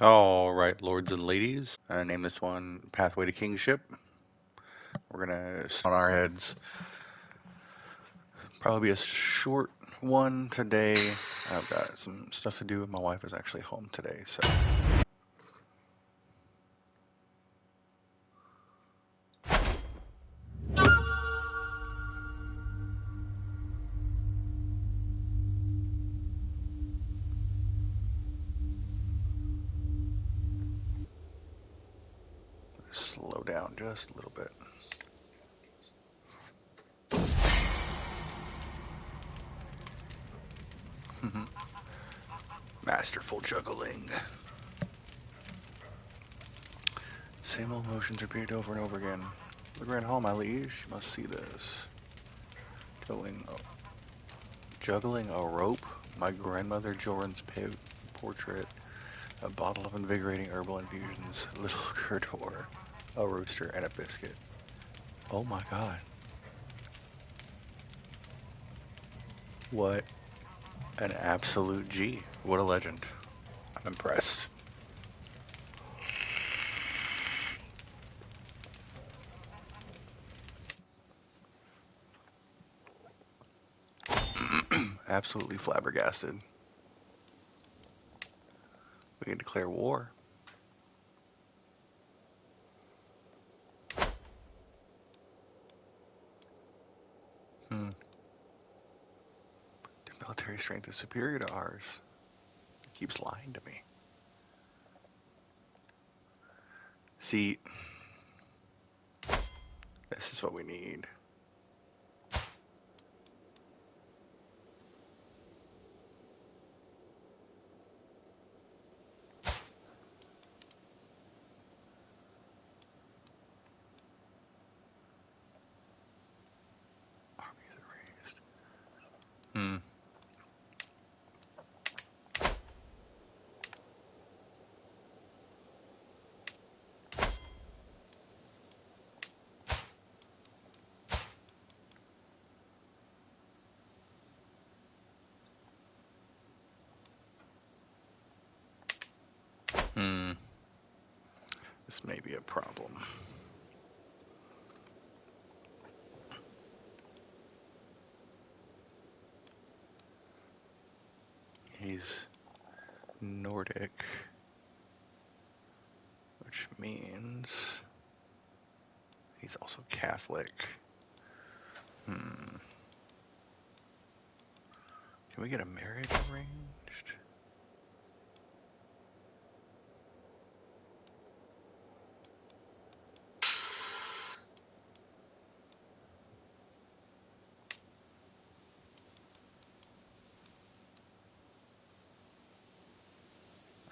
All right, lords and ladies, I name this one Pathway to Kingship. We're gonna on our heads. Probably be a short one today. I've got some stuff to do. My wife is actually home today, so. Slow down just a little bit. Masterful juggling. Same old motions repeated over and over again. The Grand Hall, my liege. You must see this. Juggling a rope. My grandmother Joran's portrait. A bottle of invigorating herbal infusions. A little Curdor. A rooster and a biscuit. Oh my god. What an absolute G. What a legend. I'm impressed. Absolutely flabbergasted. We can declare war. Their military strength is superior to ours. It keeps lying to me. See, this is what we need. Armies are raised. This may be a problem. He's Nordic, which means he's also Catholic. Can we get a marriage arranged?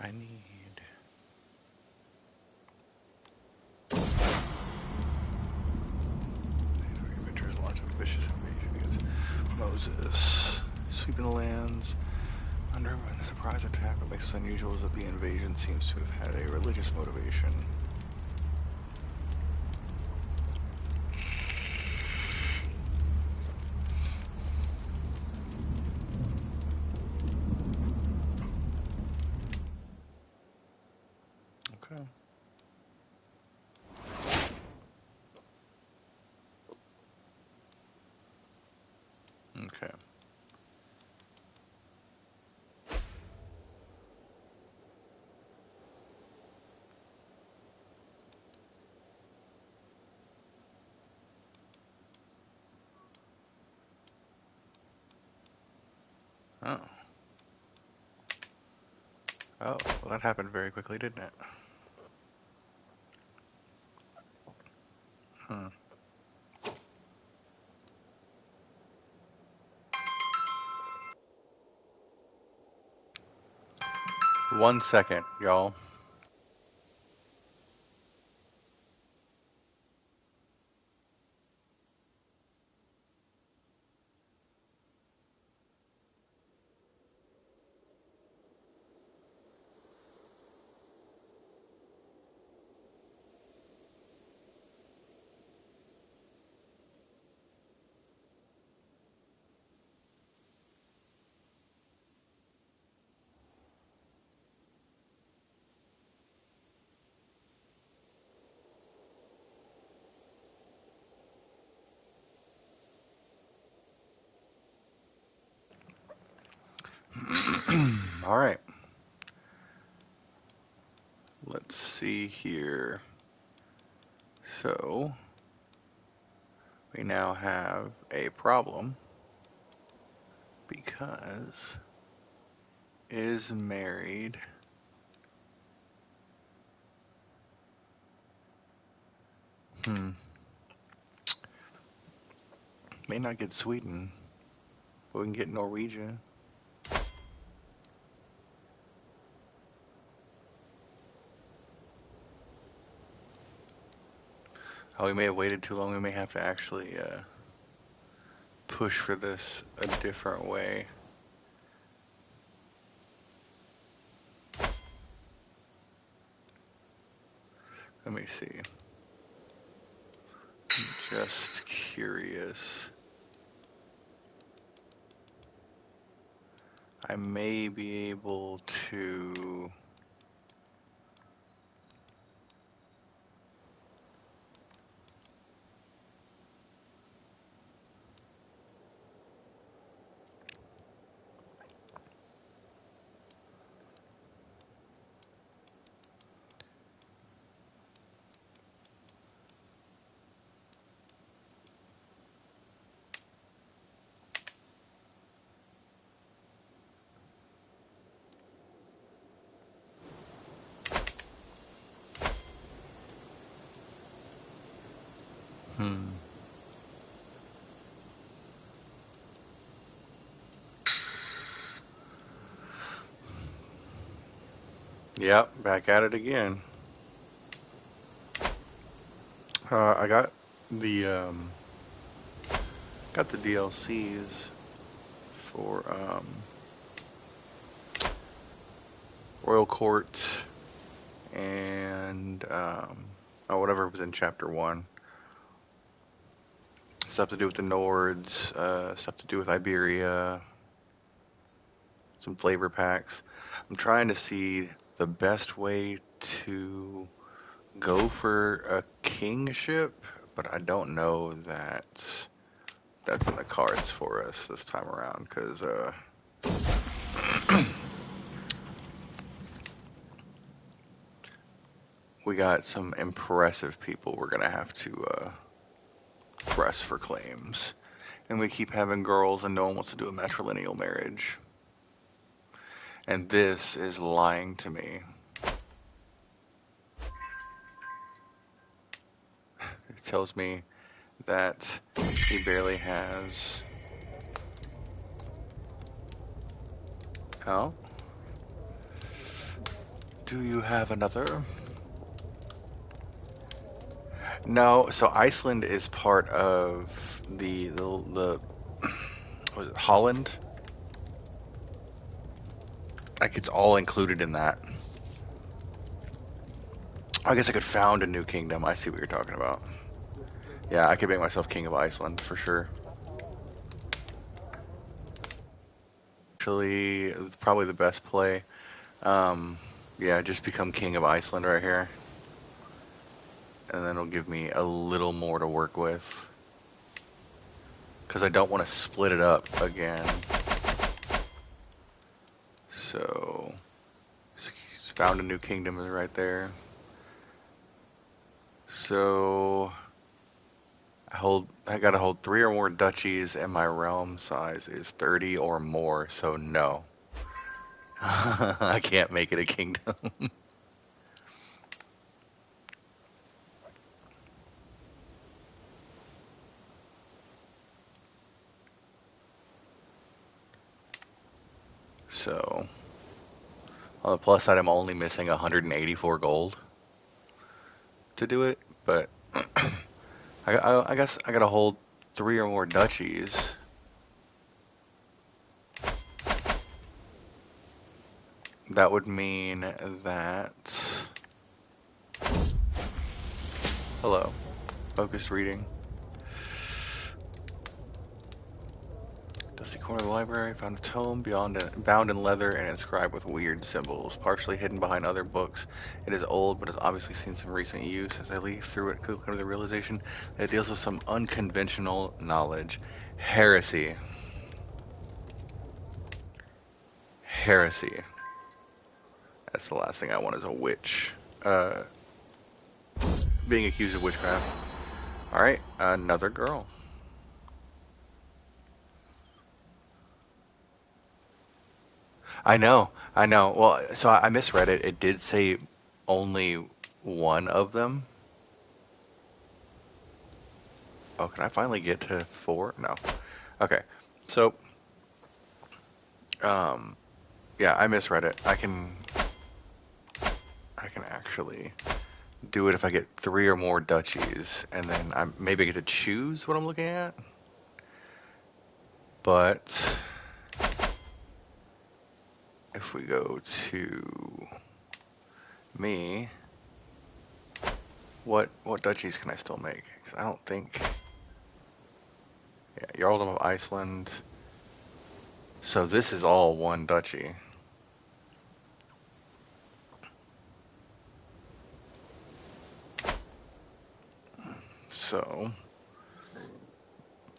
I need... Adventures launch a vicious invasion against Moses. Sweeping the lands. Under a surprise attack, what makes this unusual is that the invasion seems to have had a religious motivation. Okay. Okay. Oh. Oh, well that happened very quickly, didn't it? 1 second, y'all. Alright. Let's see here. So, we now have a problem because is married. May not get Sweden, but we can get Norwegian. Oh, we may have waited too long. We may have to actually push for this a different way. Let me see. I'm just curious. I may be able to... Yep, back at it again. I got the DLCs for Royal Court and whatever was in Chapter 1. Stuff to do with the Nords, stuff to do with Iberia, some flavor packs. I'm trying to see the best way to go for a kingship, but I don't know that that's in the cards for us this time around, because we got some impressive people we're gonna have to press for claims, and we keep having girls and no one wants to do a matrilineal marriage, and this is lying to me. It tells me that he barely has... Oh? Do you have another? No, so Iceland is part of the was it Holland? Like, it's all included in that. I guess I could found a new kingdom. I see what you're talking about. Yeah, I could make myself king of Iceland for sure. Actually, probably the best play. Yeah, just become king of Iceland right here. And then it'll give me a little more to work with. Because I don't want to split it up again. So, found a new kingdom is right there. So, I gotta hold 3 or more duchies, and my realm size is 30 or more, so no. I can't make it a kingdom. So, on the plus side, I'm only missing 184 gold to do it, but I guess I gotta hold 3 or more duchies. That would mean that... Hello. Focused reading. Dusty corner of the library, found a tome bound in leather and inscribed with weird symbols, partially hidden behind other books. It is old, but has obviously seen some recent use. As I leaf through it, quickly come to the realization that it deals with some unconventional knowledge. Heresy. Heresy. That's the last thing I want is a witch. Being accused of witchcraft. Alright, another girl. I know. Well, so I misread it. It did say only one of them. Oh, can I finally get to 4? No. Okay. So, yeah, I misread it. I can actually do it if I get 3 or more duchies, and then maybe I get to choose what I'm looking at. But if we go to me, what duchies can I still make? 'Cause I don't think. Yeah, Jarldom of Iceland. So this is all one duchy. So,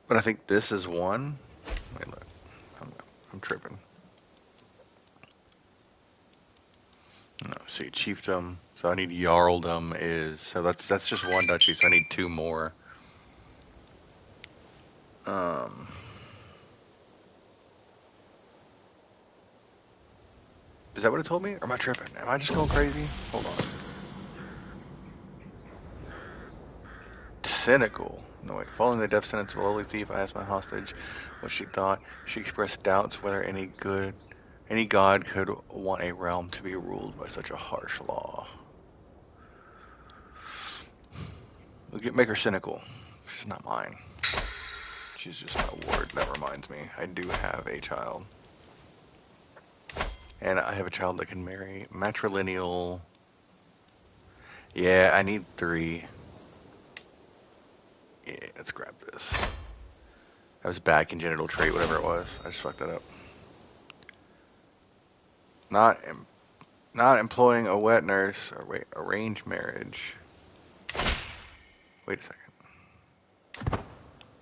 but I think this is one. Wait, look, I'm tripping. No, see, chiefdom. So I need Jarldom so that's just one duchy. So I need 2 more. Is that what it told me? Or am I tripping? Am I just going crazy? Hold on. Cynical. No, wait. Following the death sentence of a lowly thief, I asked my hostage what she thought. She expressed doubts whether any god could want a realm to be ruled by such a harsh law. Make her cynical. She's not mine. She's just my ward. That reminds me, I do have a child. And I have a child that can marry. Matrilineal. Yeah, I need 3. Yeah, let's grab this. That was bad congenital trait, whatever it was. I just fucked that up. Not employing a wet nurse. Or wait, arranged marriage. Wait a second.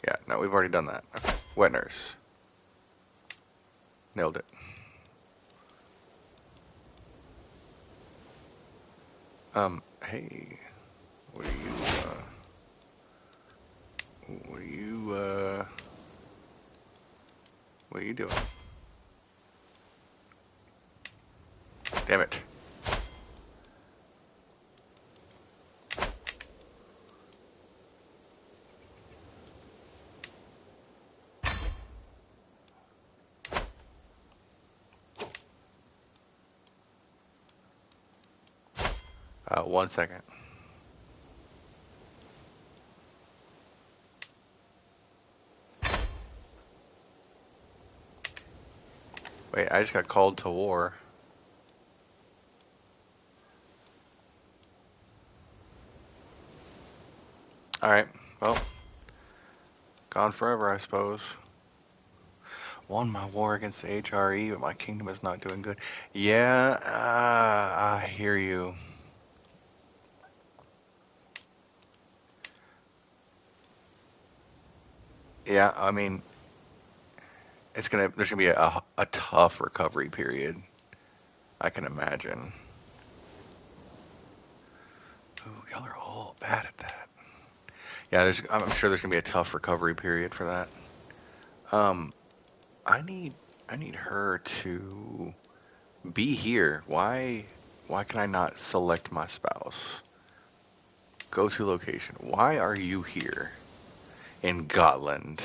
Yeah, no, we've already done that. Okay. Wet nurse. Nailed it. Hey. What are you doing? Damn it. One second. Wait, I just got called to war. Alright, well. Gone forever, I suppose. Won my war against the HRE, but my kingdom is not doing good. Yeah, I hear you. Yeah, I mean, there's gonna be a tough recovery period. I can imagine. Ooh, y'all are all bad at that. Yeah, I'm sure there's gonna be a tough recovery period for that. I need her to be here. Why can I not select my spouse? Go to location. Why are you here in Gotland?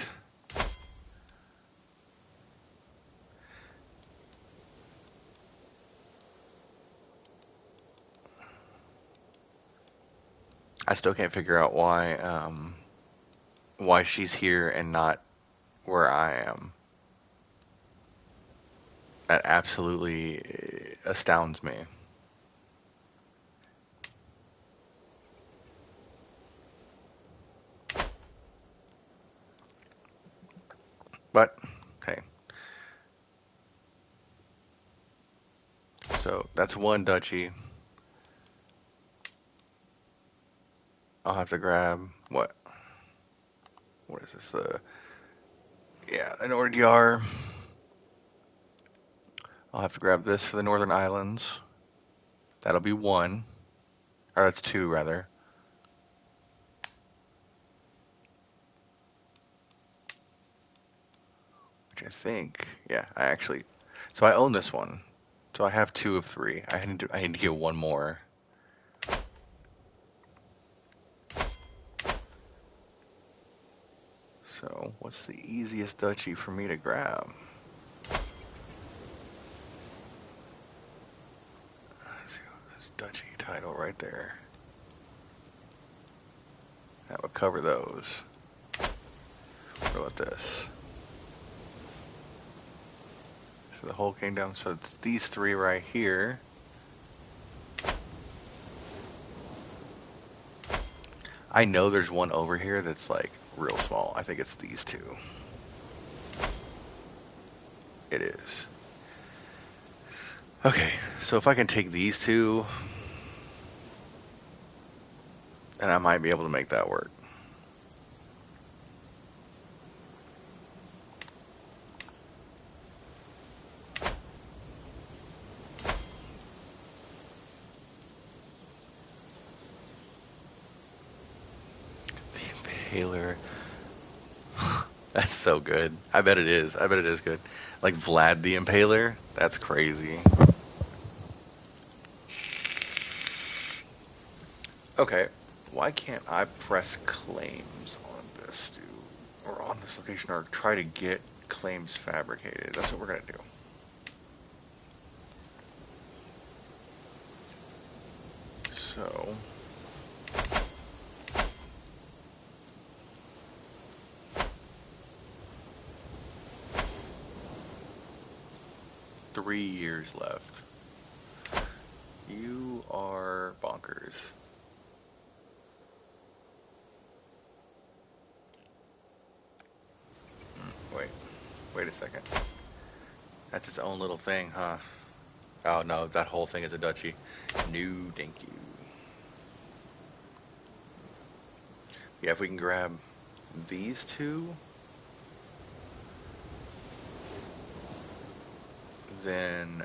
I still can't figure out why she's here and not where I am. That absolutely astounds me. But hey. So that's one duchy. I'll have to grab what? What is this? Yeah, an Ordyar. I'll have to grab this for the Northern Islands. That'll be 1. Or that's 2, rather. Which I think, yeah, I actually... So I own this one. So I have 2 of 3. I need to get 1 more. So, what's the easiest duchy for me to grab? This duchy title right there. That would cover those. What about this? So the whole kingdom. So it's these 3 right here. I know there's one over here that's like real small. I think it's these 2. It is. Okay, so if I can take these 2, and I might be able to make that work. The Impaler. That's so good. I bet it is. I bet it is good. Like Vlad the Impaler? That's crazy. Okay, why can't I press claims on this, dude? Or on this location, or try to get claims fabricated? That's what we're gonna do. So... Three years left. You are bonkers. Wait a second. That's its own little thing, huh? Oh no, that whole thing is a duchy. No, thank you. Yeah, if we can grab these 2, then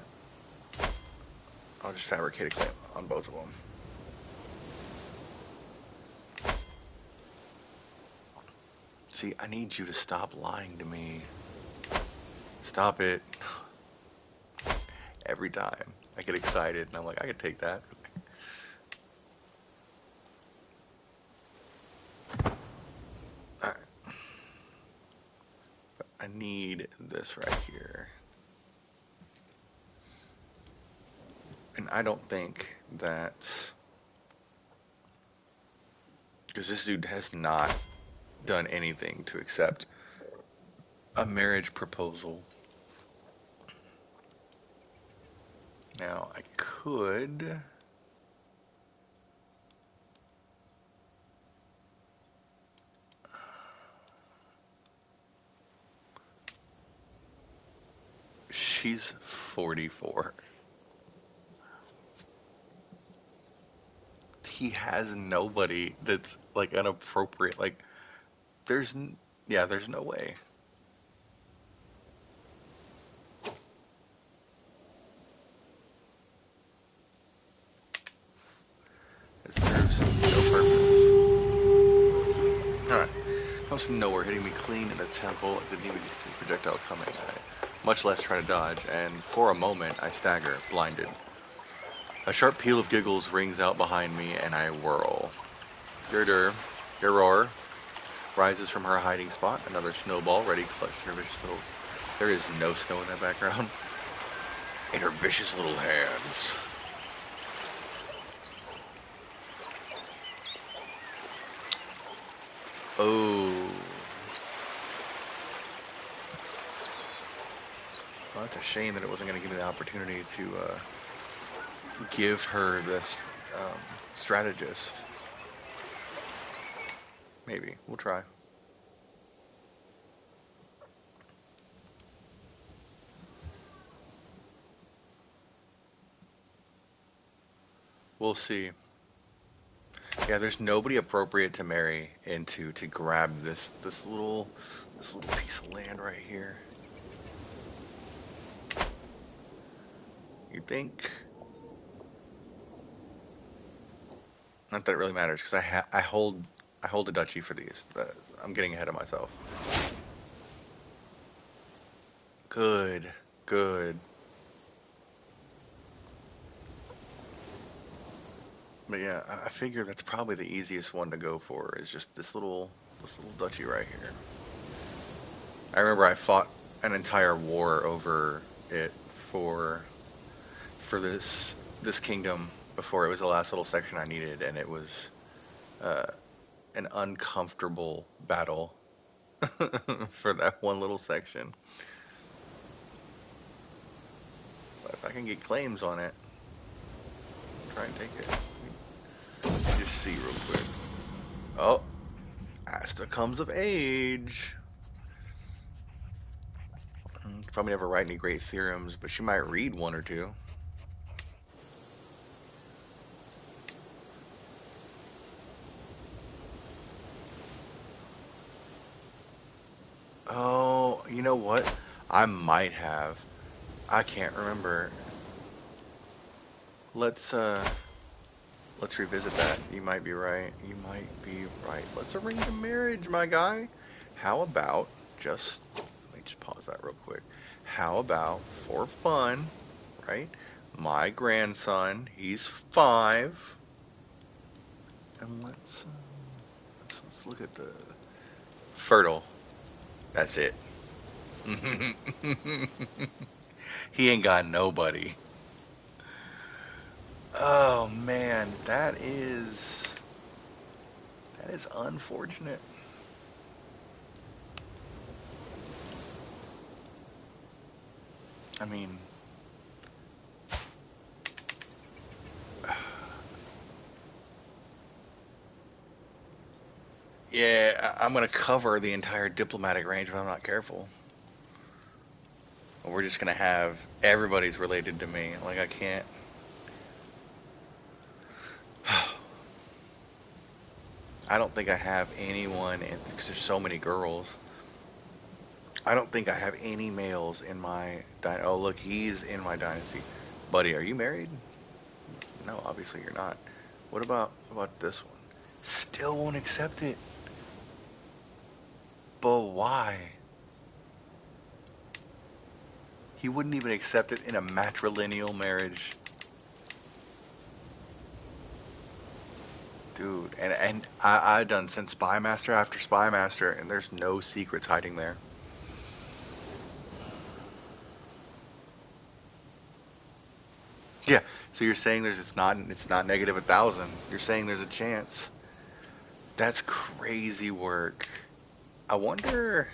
I'll just fabricate a claim on both of them. See, I need you to stop lying to me. Stop it. Every time I get excited and I'm like, I could take that. Alright. I need this right here. And I don't think that... Because this dude has not done anything to accept a marriage proposal. Now, I could... She's 44. He has nobody that's, like, inappropriate. Like, there's no way. It serves no purpose. Alright. Comes from nowhere, hitting me clean in the temple. It didn't even see the projectile coming at it, much less try to dodge, and for a moment I stagger, blinded. A sharp peal of giggles rings out behind me, and I whirl. Geror rises from her hiding spot, another snowball ready clutched in her vicious little... There is no snow in that background. In her vicious little hands. Oh. Well, it's a shame that it wasn't going to give me the opportunity to give her this strategist. Maybe. We'll try. We'll see. Yeah, there's nobody appropriate to marry into to grab this little piece of land right here. You think? Not that it really matters, because I hold the duchy for these. I'm getting ahead of myself. Good, good. But yeah, I figure that's probably the easiest one to go for, is just this little duchy right here. I remember I fought an entire war over it for this kingdom before it was the last little section I needed, and it was uh, an uncomfortable battle for that one little section. But if I can get claims on it, try and take it. Let me just see real quick. Oh, Asta comes of age. Probably never write any great theorems, but she might read one or two. Oh, you know what? I might have. I can't remember. Let's uh let's revisit that. You might be right. You might be right. Let's arrange a marriage, my guy. How about just let me just pause that real quick. How about for fun, right? My grandson, he's 5, and let's look at the fertile. That's it. He ain't got nobody. Oh man, that is unfortunate. I mean, yeah, I'm gonna cover the entire diplomatic range if I'm not careful. We're just gonna have everybody's related to me. Like I can't. I don't think I have anyone, because there's so many girls. I don't think I have any males in my. Oh, look, he's in my dynasty. Buddy, are you married? No, obviously you're not. What about this one? Still won't accept it. But why? He wouldn't even accept it in a matrilineal marriage. Dude, and I done sent Spy Master after Spy Master, and there's no secrets hiding there. Yeah, so you're saying it's not negative 1,000. You're saying there's a chance. That's crazy work. I wonder.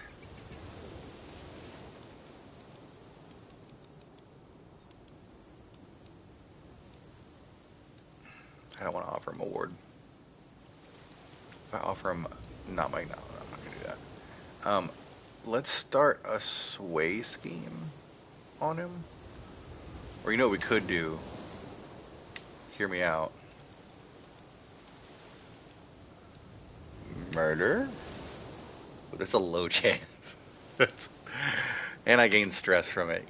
I don't want to offer him a ward. If I offer him, not my, no, I'm not gonna do that. Let's start a sway scheme on him. Or you know what we could do? Hear me out. Murder? But that's a low chance. And I gain stress from it.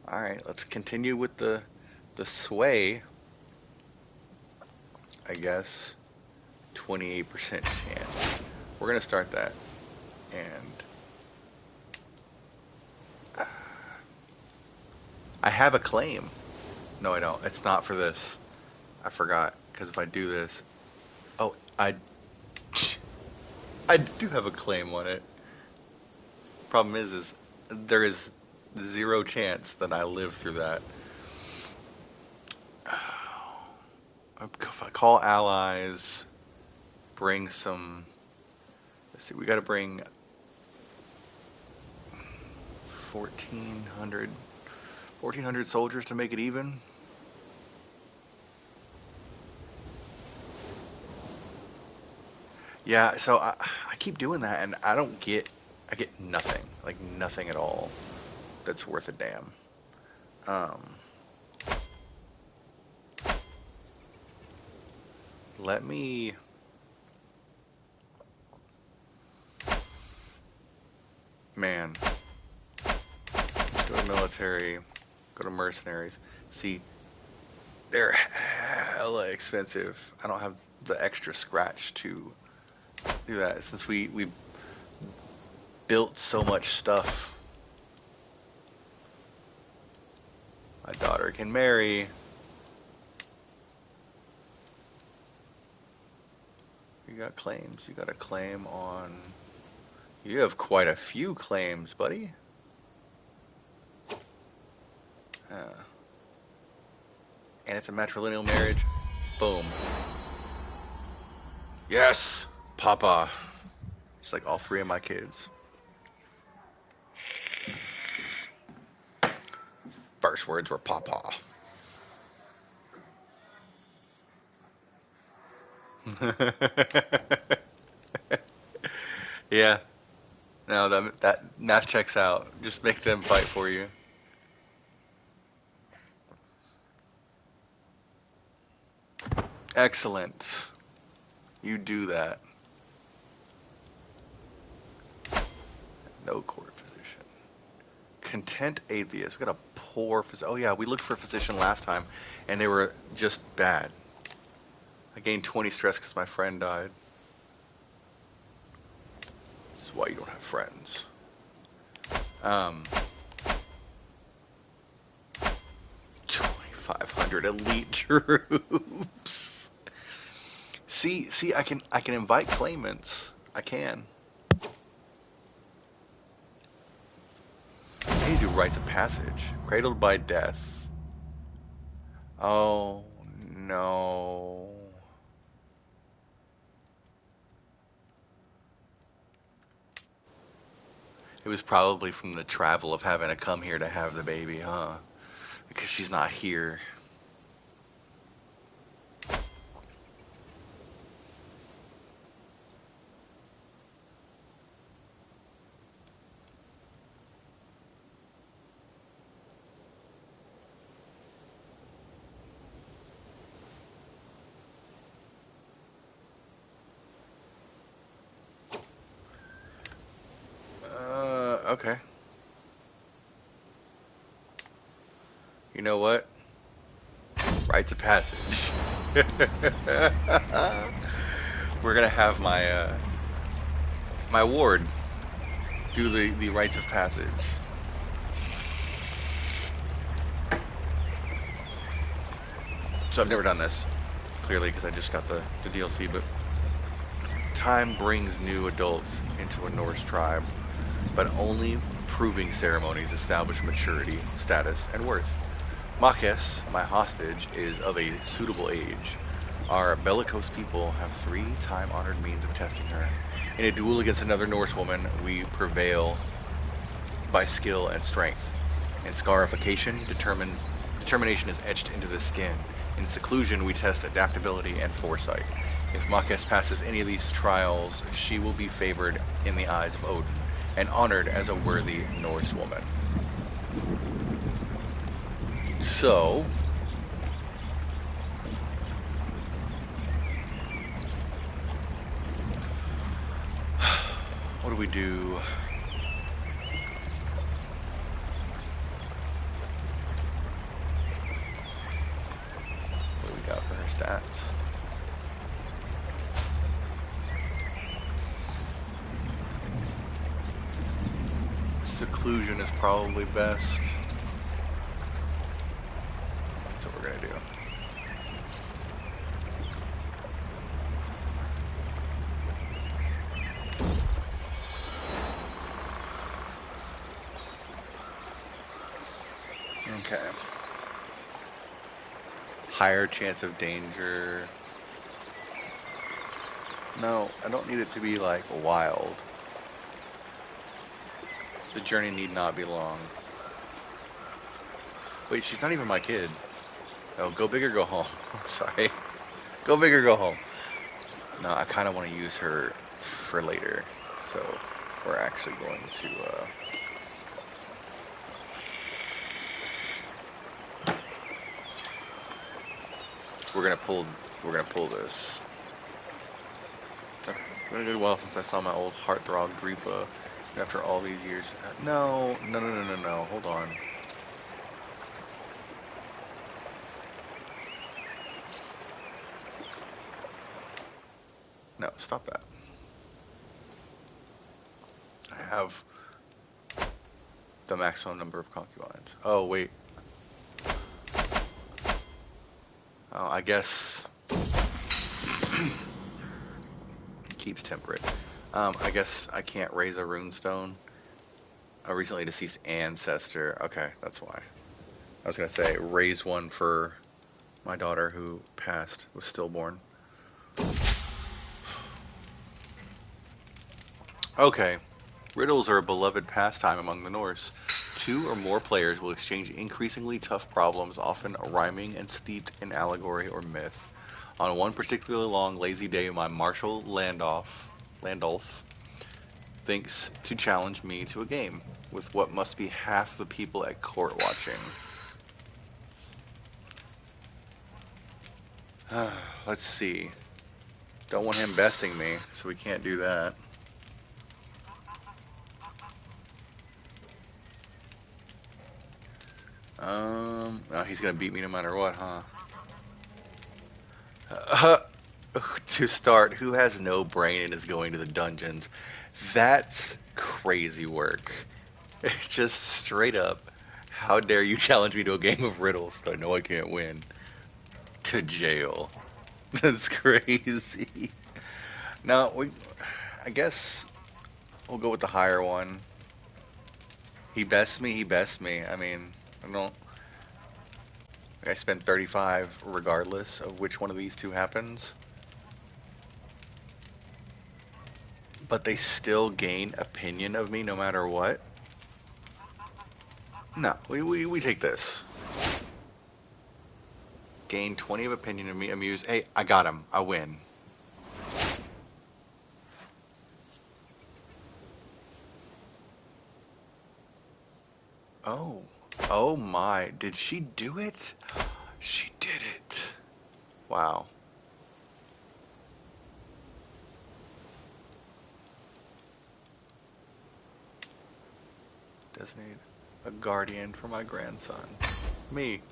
All right, let's continue with the sway. I guess 28% chance. We're gonna start that, and I have a claim. No, I don't. It's not for this. I forgot, because if I do this, oh, I do have a claim on it. Problem is there is zero chance that I live through that. If I call allies, bring some. Let's see, we got to bring 1,400 soldiers to make it even. Yeah, so I keep doing that, and I get nothing, like nothing at all that's worth a damn. Um, let me, man, go to military, go to mercenaries. See, they're hella expensive. I don't have the extra scratch to do that since we built so much stuff. My daughter can marry. You got claims. You got a claim on... You have quite a few claims, buddy. And it's a matrilineal marriage. Boom. Yes! Papa. It's like all three of my kids. First words were Papa. Yeah. No, that math checks out. Just make them fight for you. Excellent. You do that. No court physician. Content atheist. We got a poor physician. Oh yeah, we looked for a physician last time, and they were just bad. I gained 20 stress because my friend died. This is why you don't have friends. 2,500 elite troops. See, I can invite claimants. I can. I need to do rites of passage. Cradled by death. Oh no. It was probably from the travel of having to come here to have the baby, huh? Because she's not here. Okay. You know what? Rites of passage. We're gonna have my my ward do the rites of passage. So I've never done this, clearly, because I just got the DLC, but time brings new adults into a Norse tribe, but only proving ceremonies establish maturity, status, and worth. Makes, my hostage, is of a suitable age. Our bellicose people have 3 time-honored means of testing her. In a duel against another Norse woman, we prevail by skill and strength. In scarification, determination is etched into the skin. In seclusion, we test adaptability and foresight. If Makes passes any of these trials, she will be favored in the eyes of Odin, and honored as a worthy Norse woman. So, what do we do? What do we got for her stats? Seclusion is probably best. That's what we're gonna do. Okay. Higher chance of danger. No, I don't need it to be like wild. The journey need not be long. Wait, she's not even my kid. Oh, go big or go home. Sorry. Go big or go home. No, I kind of want to use her for later. So, we're actually going to... We're gonna pull this. Okay. It's been a good while since I saw my old heartthrob Dripa after all these years. No. Hold on. Stop that. I have the maximum number of concubines. Oh, wait. Oh, I guess... keeps temperate. I guess I can't raise a runestone. A recently deceased ancestor. Okay, that's why. I was going to say, raise one for my daughter who passed, was stillborn. Okay. Riddles are a beloved pastime among the Norse. Two or more players will exchange increasingly tough problems, often rhyming and steeped in allegory or myth. On one particularly long, lazy day, my Marshal Landolf thinks to challenge me to a game, with what must be half the people at court watching. Let's see. Don't want him besting me, so we can't do that. Oh, he's gonna beat me no matter what, huh? To start, who has no brain and is going to the dungeons? That's crazy work. It's just straight up. How dare you challenge me to a game of riddles? I know I can't win. To jail. That's crazy. No, I guess we'll go with the higher one. He bests me, he bests me. I mean, I spend 35 regardless of which one of these two happens. But they still gain opinion of me no matter what. No, we take this. Gain 20 of opinion of me, amuse. Hey, I got him. I win. Oh. Oh my. Did she do it? She did it. Wow. Designate a guardian for my grandson. Me.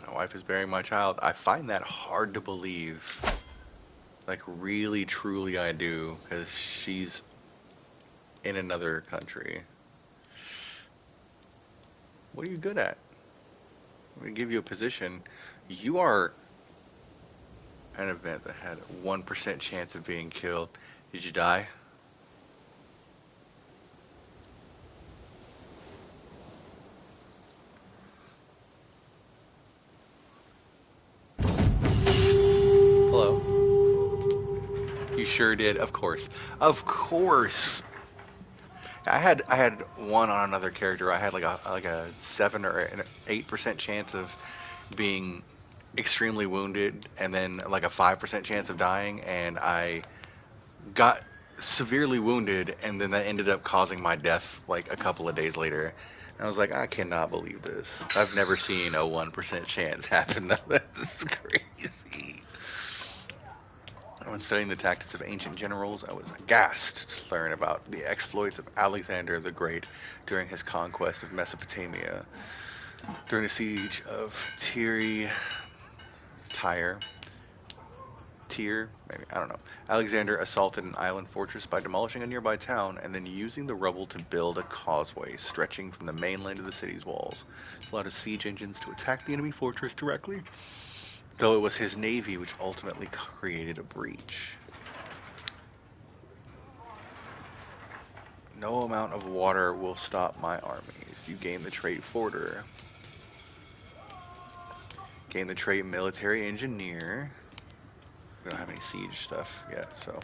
My wife is burying my child. I find that hard to believe. Like, really, truly I do. Because she's in another country. What are you good at? I'm going to give you a position. You are an event that had a 1% chance of being killed. Did you die? Hello? You sure did, of course. Of course! I had one on another character. I had like a 7 or an 8% chance of being extremely wounded, and then like a 5% chance of dying, and I got severely wounded, and then that ended up causing my death like a couple of days later. And I was like, I cannot believe this. I've never seen a 1% chance happen. That's crazy. When studying the tactics of ancient generals, I was aghast to learn about the exploits of Alexander the Great during his conquest of Mesopotamia. During the siege of Tyre, maybe, I don't know. Alexander assaulted an island fortress by demolishing a nearby town and then using the rubble to build a causeway stretching from the mainland to the city's walls. This allowed his siege engines to attack the enemy fortress directly, though it was his navy which ultimately created a breach. No amount of water will stop my armies. You gain the trait Forder. Gain the trait Military Engineer. We don't have any siege stuff yet, so.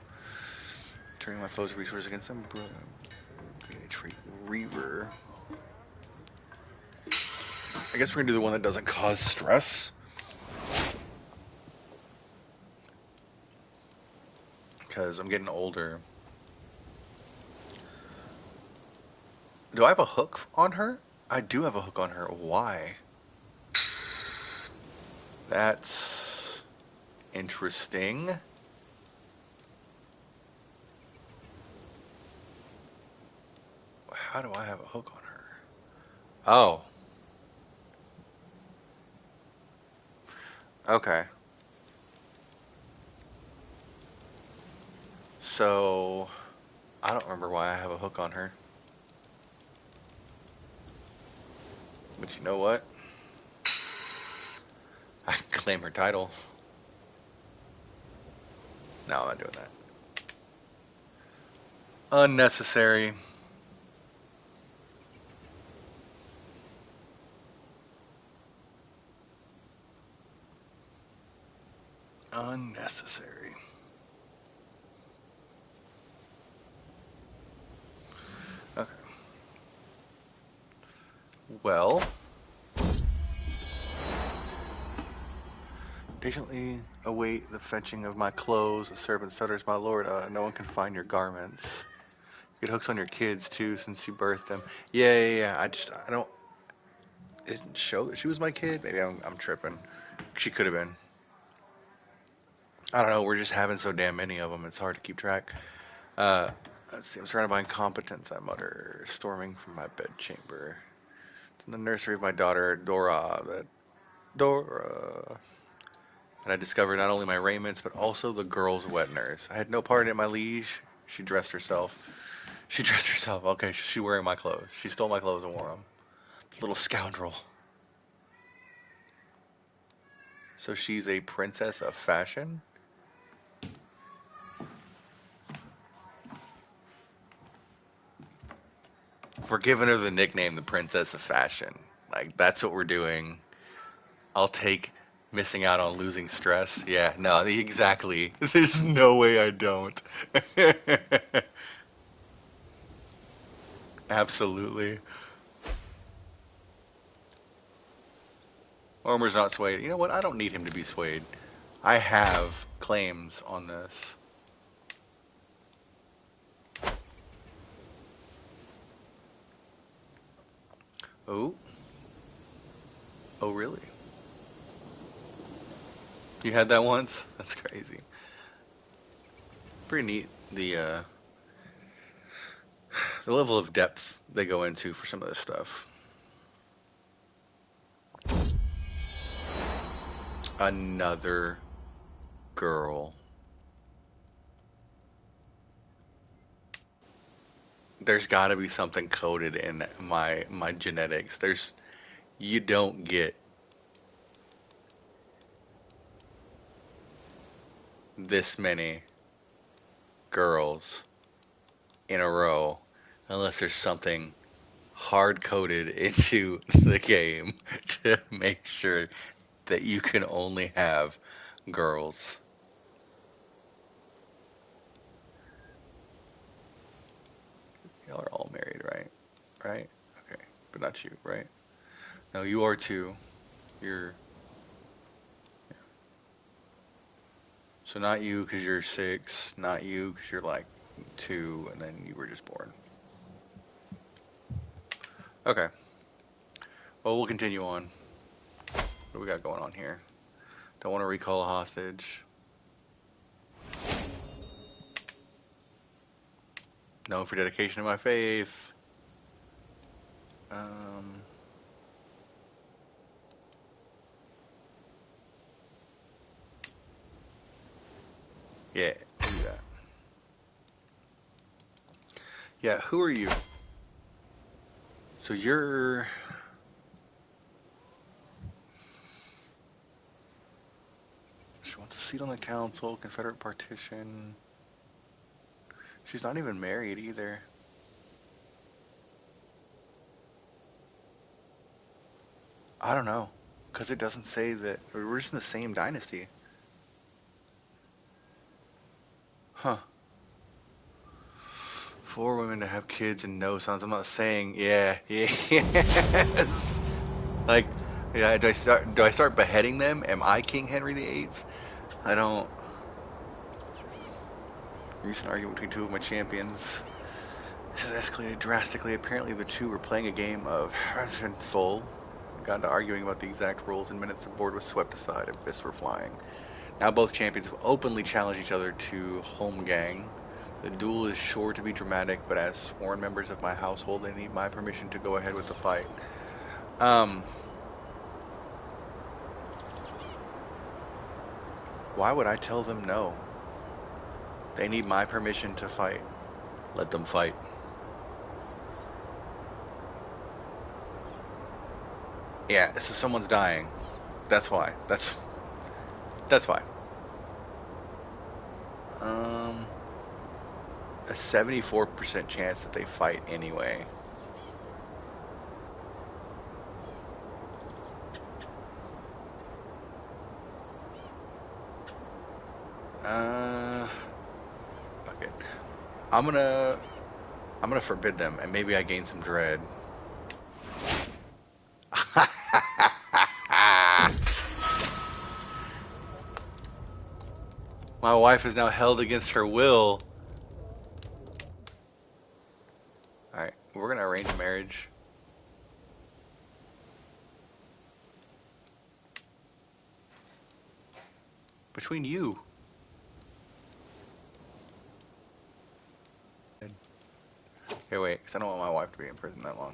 Turning my foes' resources against them. Gain a trait Reaver. I guess we're gonna do the one that doesn't cause stress. Because I'm getting older. Do I have a hook on her? I do have a hook on her. Why? That's interesting. How do I have a hook on her? Oh. Okay. So, I don't remember why I have a hook on her. But you know what? I can claim her title. No, I'm not doing that. Unnecessary. Unnecessary. Okay. Well, patiently await the fetching of my clothes. The servant stutters, my lord, no one can find your garments. Get hooks on your kids too, since you birthed them. Yeah. I don't. It didn't show that she was my kid. Maybe I'm tripping. She could have been. I don't know. We're just having so damn many of them. It's hard to keep track. Uh, let's see. I'm surrounded by incompetence. I mutter, storming from my bedchamber. It's in the nursery of my daughter Dora. That Dora. And I discovered not only my raiments, but also the girl's wet nurse. I had no part in it, my liege. She dressed herself. She dressed herself. Okay, she's wearing my clothes. She stole my clothes and wore them. Little scoundrel. So she's a princess of fashion? We're giving her the nickname the princess of fashion. Like, that's what we're doing. I'll take missing out on losing stress. Yeah, no, exactly. There's no way I don't. Absolutely. Armor's not swayed. You know what? I don't need him to be swayed. I have claims on this. Oh? Oh, really? You had that once? That's crazy. Pretty neat. The level of depth they go into for some of this stuff. Another girl. There's got to be something coded in my genetics. You don't get this many girls in a row unless there's something hard coded into the game to make sure that you can only have girls. Y'all are all married, right? Right? Okay. But not you, right? No, you are too. You're so not you because you're 6, not you because you're like 2, and then you were just born. Okay. Well, we'll continue on. What do we got going on here? Don't want to recall a hostage. Known for dedication to my faith. Um, yeah, do that. Yeah, who are you? So you're... She wants a seat on the council, Confederate partition. She's not even married either. I don't know. Because it doesn't say that... We're just in the same dynasty. Huh. 4 women to have kids and no sons. I'm not saying... Yeah, yes. Like, yeah, do I start beheading them? Am I King Henry VIII? I don't... Recent argument between 2 of my champions has escalated drastically. Apparently the 2 were playing a game of full. Got into arguing about the exact rules. In minutes the board was swept aside and fists were flying. Now both champions will openly challenge each other to Holmgang. The duel is sure to be dramatic, but as sworn members of my household, they need my permission to go ahead with the fight. Why would I tell them no? They need my permission to fight. Let them fight. Yeah, so someone's dying. That's why. That's why. A 74% chance that they fight anyway. Fuck it. I'm gonna forbid them, and maybe I gain some dread. My wife is now held against her will. Alright, we're gonna arrange a marriage. Between you. Hey, wait, because I don't want my wife to be in prison that long.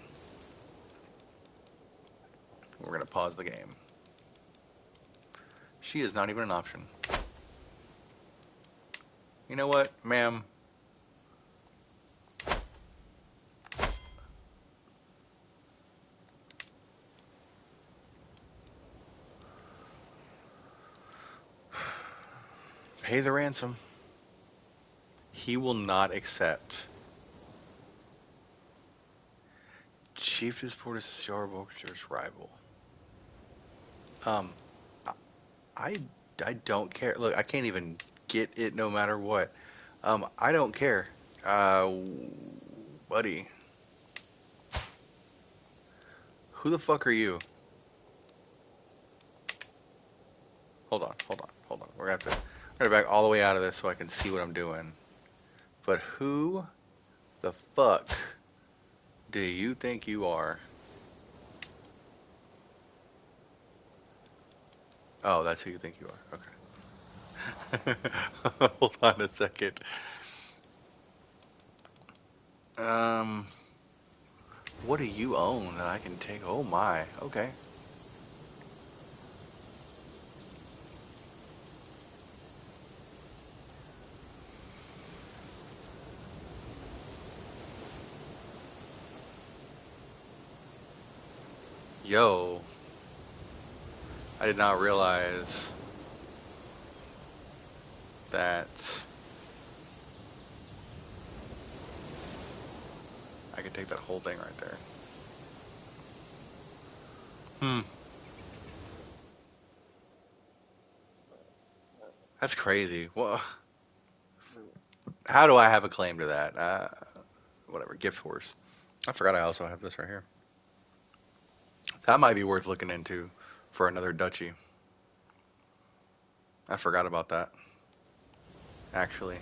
We're gonna pause the game. She is not even an option. You know what, ma'am? Pay the ransom. He will not accept. Chief Disport is Starbucks rival. I don't care. Look, I can't even get it no matter what. I don't care. Buddy. Who the fuck are you? Hold on. We're gonna back all the way out of this so I can see what I'm doing. But who the fuck do you think you are? Oh, that's who you think you are. Okay. Hold on a second. What do you own that I can take? Oh my. Okay. Yo. I did not realize that I could take that whole thing right there. That's crazy. Well, how do I have a claim to that? Whatever. Gift horse. I forgot I also have this right here. That might be worth looking into for another duchy. I forgot about that. Actually.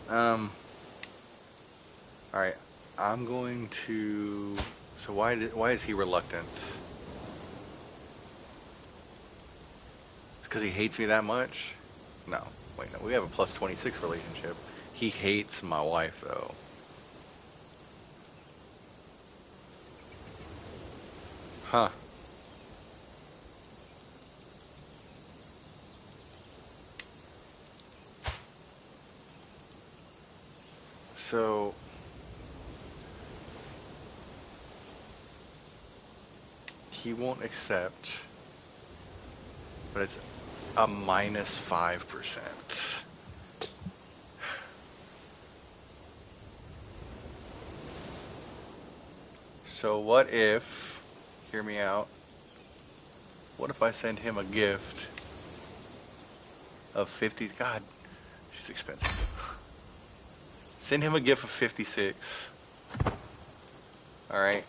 Alright. I'm going to... So why is he reluctant? Because he hates me that much? No. Wait, no. We have a plus 26 relationship. He hates my wife, though. Huh. So... He won't accept... But it's a minus 5%. So what if, hear me out, what if I send him a gift of 50, God, she's expensive. Send him a gift of 56. Alright,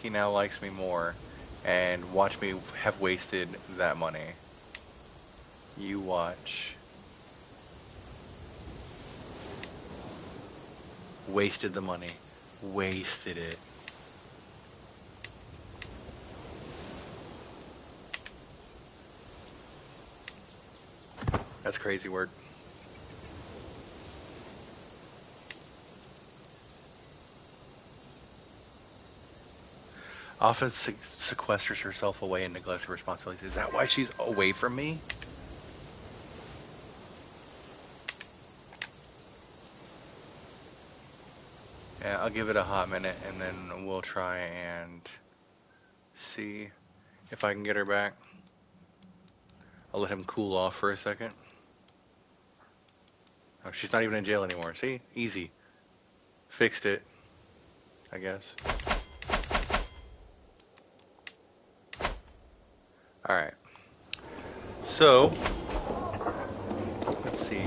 he now likes me more, and watch me have wasted that money. You watch. Wasted the money. Wasted it. That's crazy work. Often sequesters herself away and neglects her responsibilities. Is that why she's away from me? Yeah, I'll give it a hot minute, and then we'll try and see if I can get her back. I'll let him cool off for a second. Oh, she's not even in jail anymore. See? Easy. Fixed it, I guess. Alright. So, let's see.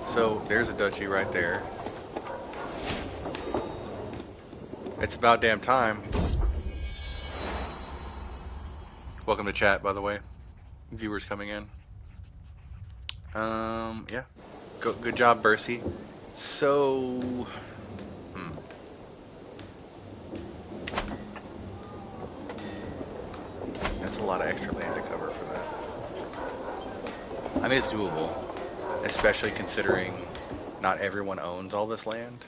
So, there's a duchy right there. It's about damn time. Welcome to chat, by the way. Viewers coming in. Yeah. Good job, Bercy. So, that's a lot of extra land to cover for that. I mean, it's doable, especially considering not everyone owns all this land,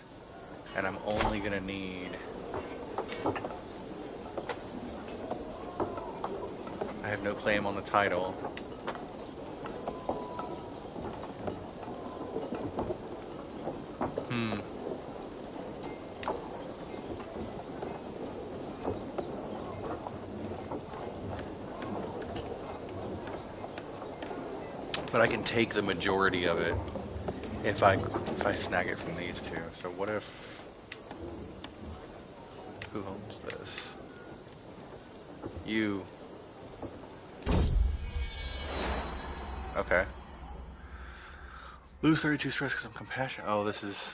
and I'm only gonna need. I have no claim on the title. But I can take the majority of it if I snag it from these two. So what if, who owns this? You. Okay. Lose 32 stress because I'm compassionate. Oh, this is.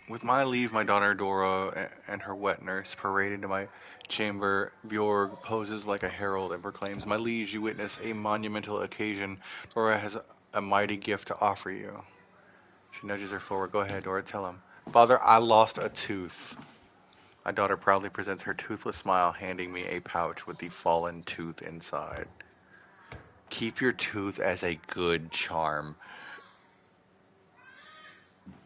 With my leave, my daughter Dora and her wet nurse parade into my chamber. Bjorg poses like a herald and proclaims, "My liege, you witness a monumental occasion. Dora has a mighty gift to offer you." She nudges her forward. "Go ahead, Dora, tell him." "Father, I lost a tooth." My daughter proudly presents her toothless smile, handing me a pouch with the fallen tooth inside. Keep your tooth as a good charm.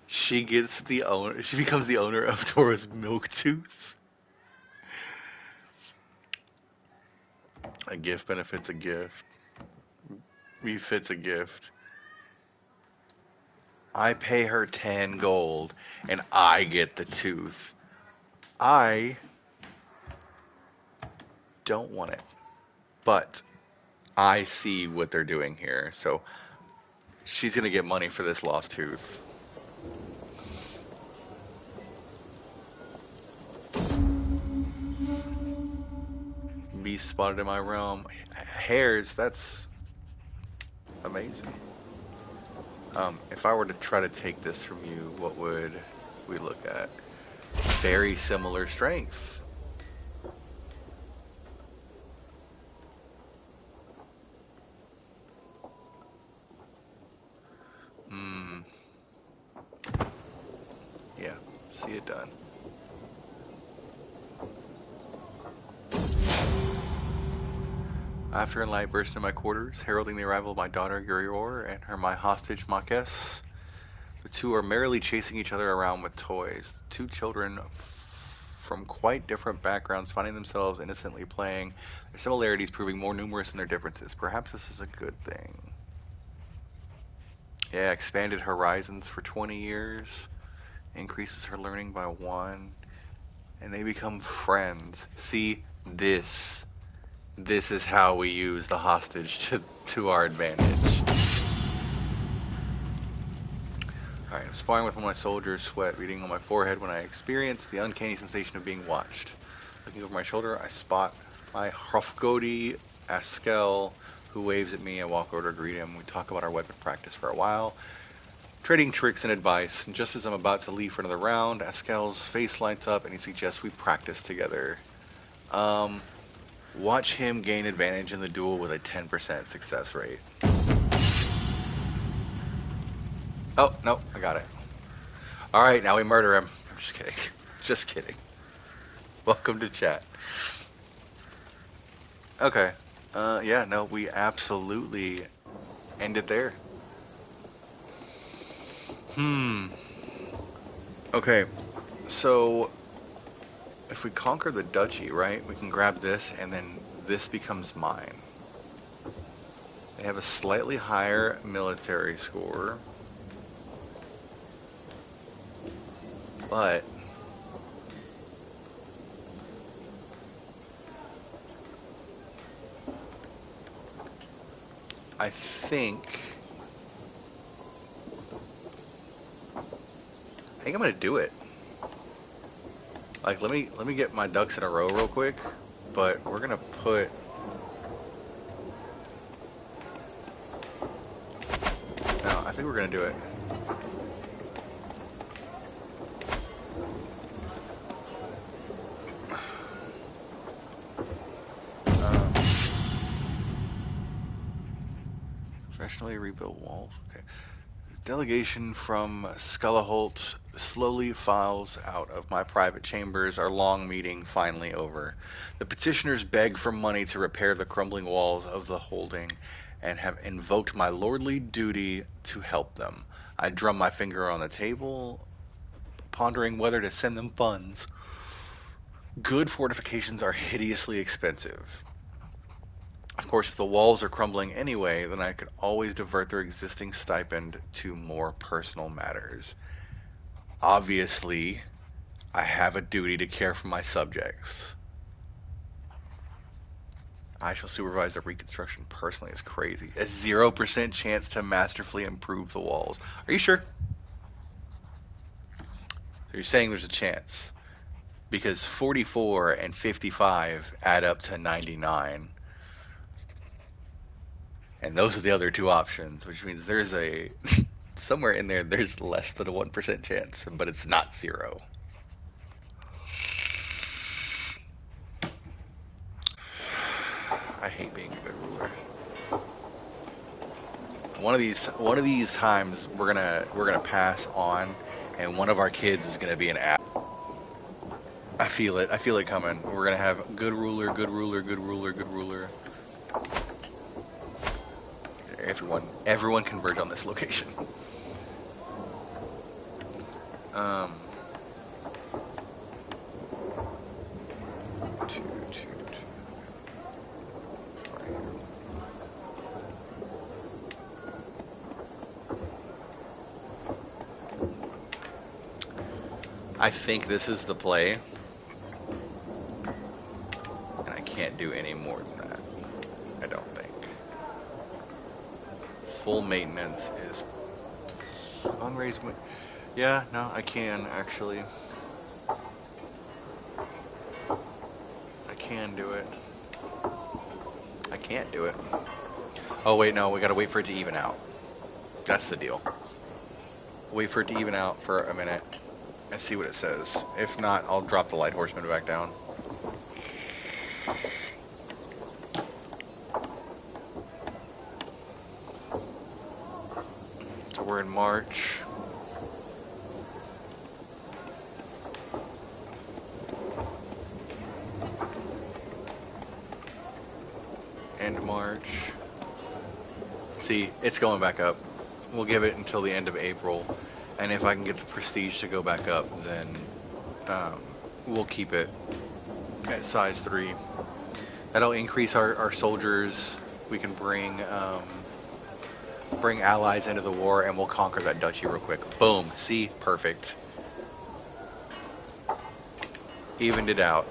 She gets the owner. She becomes the owner of Dora's milk tooth. A gift benefits a gift. Befits a gift. I pay her 10 gold, and I get the tooth. I don't want it, but I see what they're doing here, so she's gonna get money for this lost tooth. Beast spotted in my realm. Hares, that's amazing. If I were to try to take this from you, what would we look at? Very similar strength. Yeah, see it done. After light burst into my quarters, heralding the arrival of my daughter Urior and my hostage Makes. The two are merrily chasing each other around with toys. Two children from quite different backgrounds finding themselves innocently playing, their similarities proving more numerous than their differences. Perhaps this is a good thing. Yeah, expanded horizons for 20 years, increases her learning by 1, and they become friends. See, this is how we use the hostage to our advantage. Alright, I'm sparring with one of my soldiers, sweat beading on my forehead when I experience the uncanny sensation of being watched. Looking over my shoulder, I spot my Hrothgodi Askel, who waves at me. I walk over to greet him. We talk about our weapon practice for a while, trading tricks and advice. And just as I'm about to leave for another round, Askel's face lights up and he suggests we practice together. Watch him gain advantage in the duel with a 10% success rate. Oh, no, I got it. Alright, now we murder him. I'm just kidding. Just kidding. Welcome to chat. Okay. Yeah, no, we absolutely end it there. Okay, so if we conquer the duchy, right, we can grab this and then this becomes mine. They have a slightly higher military score, but I think I'm gonna do it. Like, let me get my ducks in a row real quick. But we're gonna put. No, I think we're gonna do it. Professionally rebuilt walls. Okay. Delegation from Skullaholt slowly files out of my private chambers, our long meeting finally over. The petitioners beg for money to repair the crumbling walls of the holding and have invoked my lordly duty to help them. I drum my finger on the table, pondering whether to send them funds. Good fortifications are hideously expensive. Of course, if the walls are crumbling anyway, then I could always divert their existing stipend to more personal matters. Obviously, I have a duty to care for my subjects. I shall supervise the reconstruction personally. It's crazy. A 0% chance to masterfully improve the walls. Are you sure? So you're saying there's a chance. Because 44 and 55 add up to 99. And those are the other two options, which means there's a somewhere in there there's less than a 1% chance, but it's not 0. I hate being a good ruler. One of these times we're gonna pass on, and one of our kids is gonna be an app. I feel it. I feel it coming. We're gonna have good ruler, good ruler, good ruler, good ruler. Everyone converge on this location. Um. Two. Sorry. I think this is the play, and I can't do any more than that. I don't think. Full maintenance is unraised. Yeah, no, I can actually. I can do it. I can't do it. Oh wait, no, we gotta wait for it to even out. That's the deal. Wait for it to even out for a minute and see what it says. If not, I'll drop the light horseman back down. So we're in March. End March. See, it's going back up. We'll give it until the end of April. And if I can get the prestige to go back up, then we'll keep it at size 3. That'll increase our soldiers. We can bring allies into the war, and we'll conquer that duchy real quick. Boom. See? Perfect. Evened it out.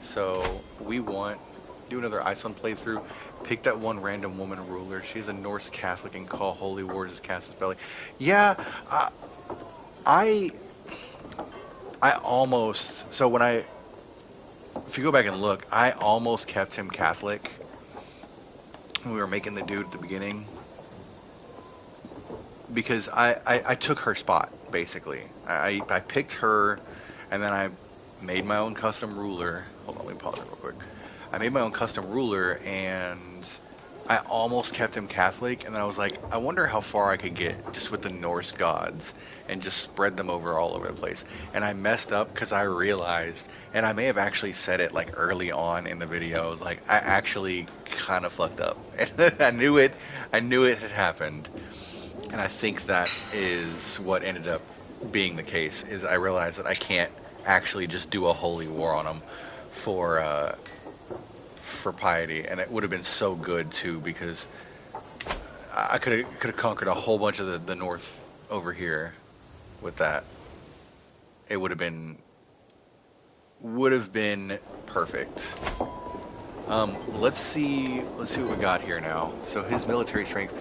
So we want do another Iceland playthrough. Pick that one random woman ruler. She's a Norse Catholic and call holy wars as Cass's belly. Yeah, I almost, so when if you go back and look, I almost kept him Catholic when we were making the dude at the beginning, because I took her spot, basically. I picked her, and then I made my own custom ruler. Hold on, let me pause it real quick. I made my own custom ruler, and I almost kept him Catholic, and then I was like, I wonder how far I could get just with the Norse gods and just spread them all over the place. And I messed up because I realized, and I may have actually said it like early on in the video, I was like, I actually kind of fucked up. And I knew it had happened. And I think that is what ended up being the case, is I realized that I can't actually just do a holy war on them for piety, and it would have been so good too, because I could have conquered a whole bunch of the north over here with that. It would have been perfect. Let's see what we got here now. So his military strength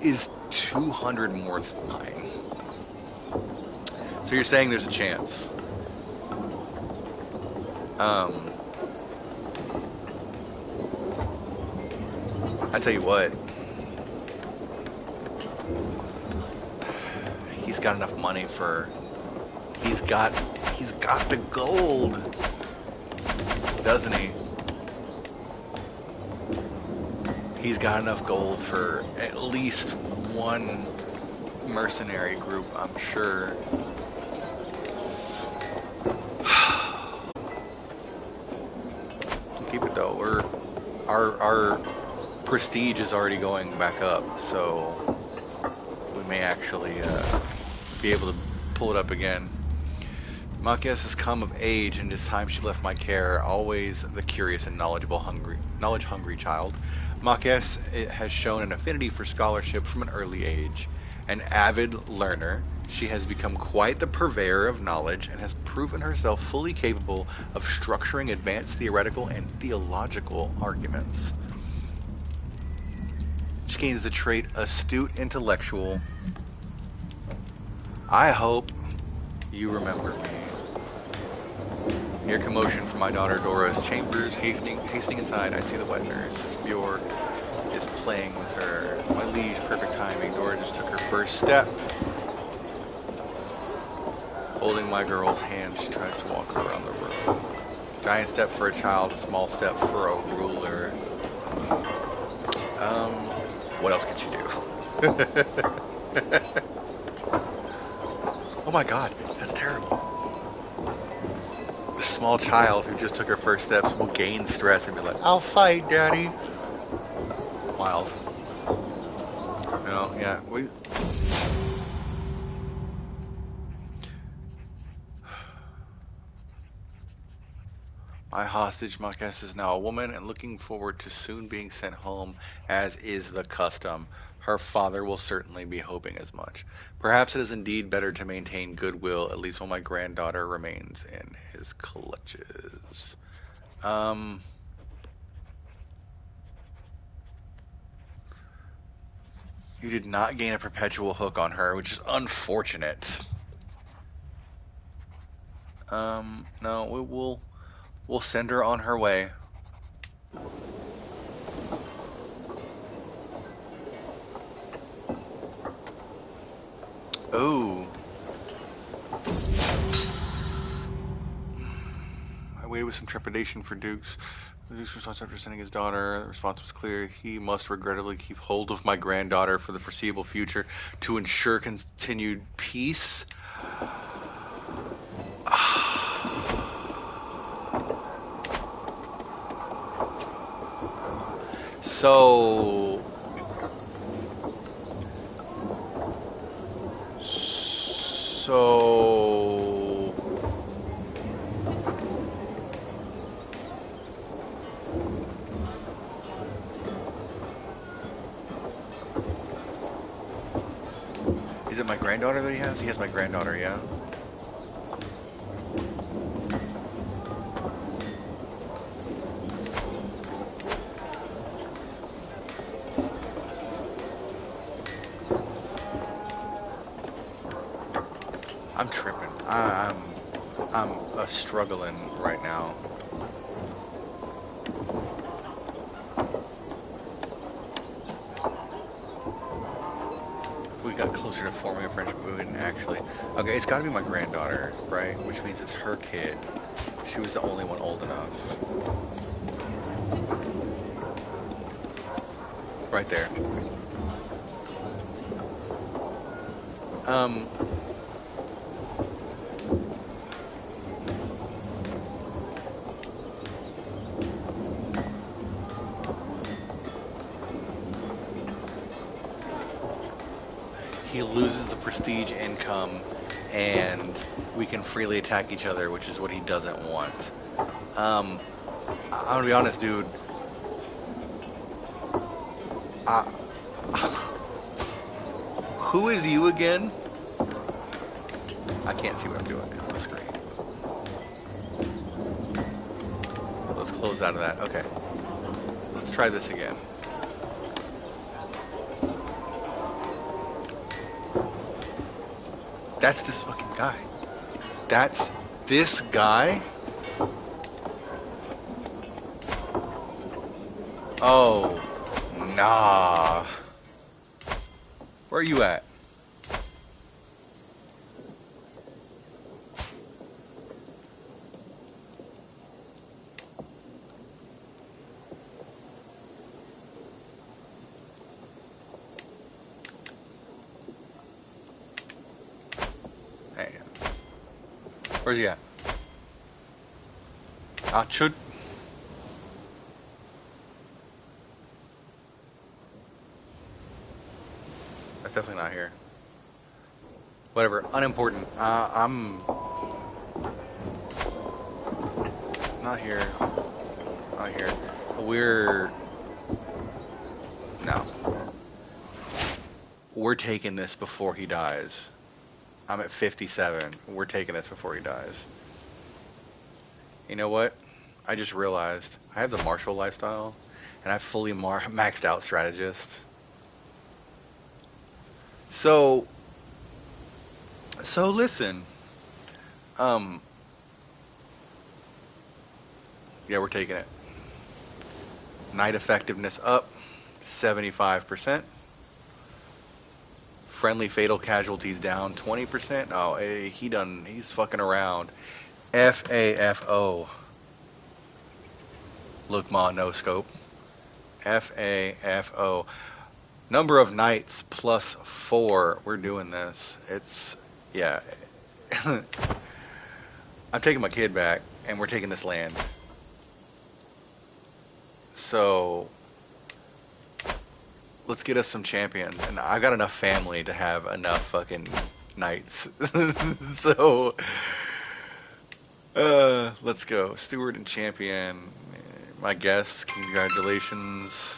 is 200 more than mine. So you're saying there's a chance. I tell you what, he's got enough money for. He's got the gold, doesn't he? He's got enough gold for at least one mercenary group, I'm sure. Keep it though. Our prestige is already going back up, so we may actually be able to pull it up again. Marquez has come of age, and it is time she left my care. Always the curious and knowledge-hungry child. Marquez has shown an affinity for scholarship from an early age. An avid learner, she has become quite the purveyor of knowledge and has proven herself fully capable of structuring advanced theoretical and theological arguments. She gains the trait astute intellectual. I hope you remember me. Hear commotion from my daughter Dora's chambers, hasting inside. I see the wet nurse. Bjork is playing with her. My liege, perfect timing. Dora just took her first step. Holding my girl's hand, she tries to walk her around the room. Giant step for a child, a small step for a ruler. What else could she do? Oh my god, that's terrible. The small child who just took her first steps will gain stress and be like, I'll fight, Daddy. Wild. No, yeah, My hostage, Marquez, is now a woman and looking forward to soon being sent home, as is the custom. Her father will certainly be hoping as much. Perhaps it is indeed better to maintain goodwill, at least while my granddaughter remains in his clutches. You did not gain a perpetual hook on her, which is unfortunate. No, we'll send her on her way. Oh. I waited with some trepidation for Dukes. The Duke's response after sending his daughter, the response was clear. He must regrettably keep hold of my granddaughter for the foreseeable future to ensure continued peace. So is it my granddaughter that he has? He has my granddaughter, yeah. I'm tripping. I'm struggling right now. We got closer to forming a friendship, but we didn't actually. Okay, it's got to be my granddaughter, right? Which means it's her kid. She was the only one old enough. Right there. He loses the prestige income, and we can freely attack each other, which is what he doesn't want. I'm gonna be honest, dude. Who is you again? I can't see what I'm doing on the screen. Let's close out of that. Okay. Let's try this again. That's this fucking guy. That's this guy? Oh, nah. Where are you at? Hey, where's he at? Ah, should. That's definitely not here. Whatever, unimportant. I'm not here. Not here. We're no. We're taking this before he dies. I'm at 57. We're taking this before he dies. You know what? I just realized I have the martial lifestyle, and I fully maxed out strategist. So listen. Yeah, we're taking it. Night effectiveness up 75%. Friendly fatal casualties down 20%. Oh, hey, he's fucking around. FAFO. Look, ma, no scope. FAFO. Number of nights plus 4. We're doing this. It's, yeah. I'm taking my kid back, and we're taking this land. So, let's get us some champions. And I got enough family to have enough fucking knights. So, let's go. Steward and champion. My guests, congratulations.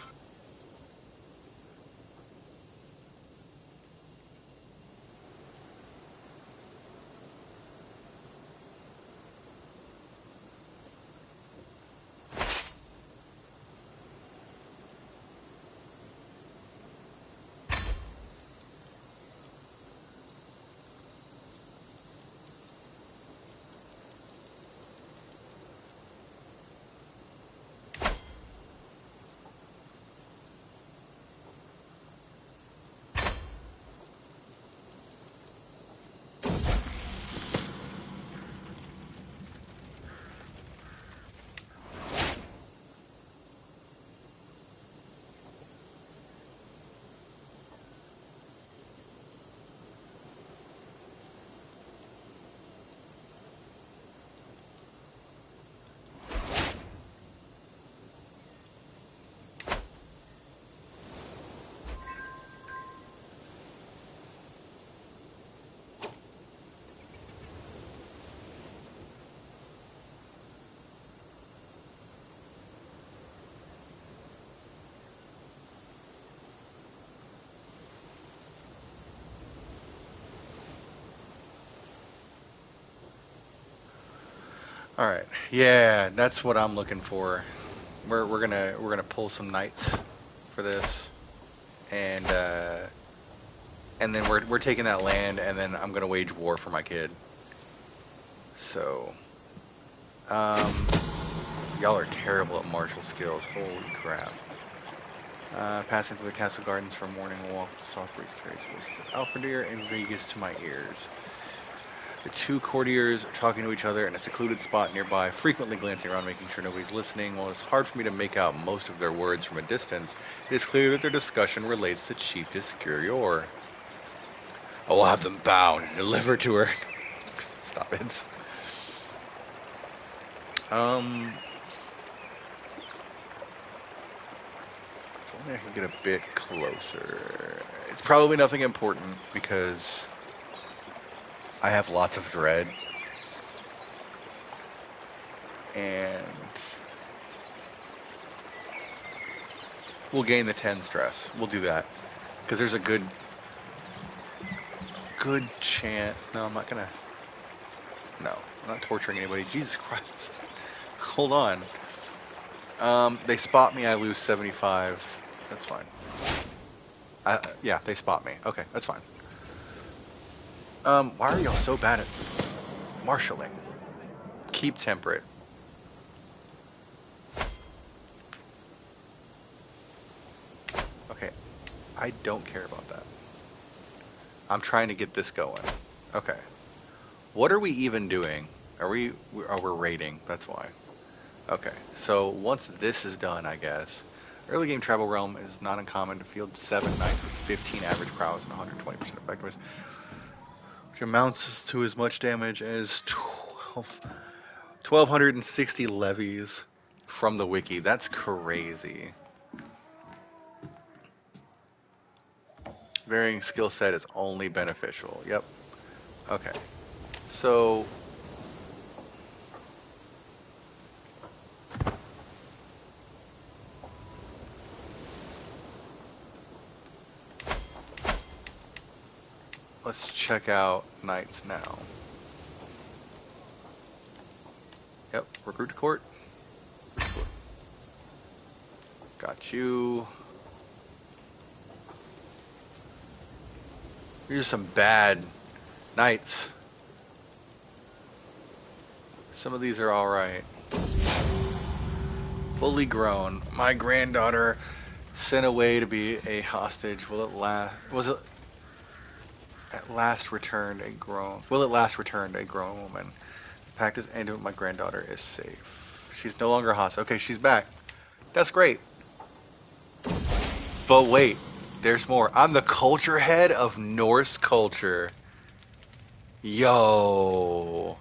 All right. Yeah, that's what I'm looking for. We're gonna pull some knights for this, and then we're taking that land, and then I'm gonna wage war for my kid. So, um, y'all are terrible at martial skills. Holy crap. Passing through the castle gardens for a morning walk. The soft breeze carries voices of Alfredir and Vegas to my ears. The two courtiers are talking to each other in a secluded spot nearby, frequently glancing around, making sure nobody's listening. While it's hard for me to make out most of their words from a distance, it is clear that their discussion relates to Chief Discurior. I will have them bound and delivered to her. Stop it. If only I can get a bit closer. It's probably nothing important because I have lots of dread. And we'll gain the 10 stress. We'll do that. Because there's a good chance. No, I'm not gonna. No, I'm not torturing anybody. Jesus Christ. Hold on. They spot me, I lose 75. That's fine. Yeah, they spot me. Okay, that's fine. Why are y'all so bad at marshalling? Keep temperate. Okay, I don't care about that. I'm trying to get this going. Okay. What are we even doing? Are we raiding? That's why. Okay, so once this is done, I guess, early game travel realm is not uncommon to field 7 knights with 15 average prowess and 120% effectiveness, which amounts to as much damage as 1,260 levies from the wiki. That's crazy. Varying skill set is only beneficial. Yep. Okay. So let's check out knights now. Yep. Recruit to court. Got you. Here's some bad knights. Some of these are alright. Fully grown. My granddaughter sent away to be a hostage. Will it last returned a grown woman? The pact is ended. My granddaughter is safe. She's no longer a hostage. Okay, she's back. That's great. But wait, there's more. I'm the culture head of Norse culture. Yo.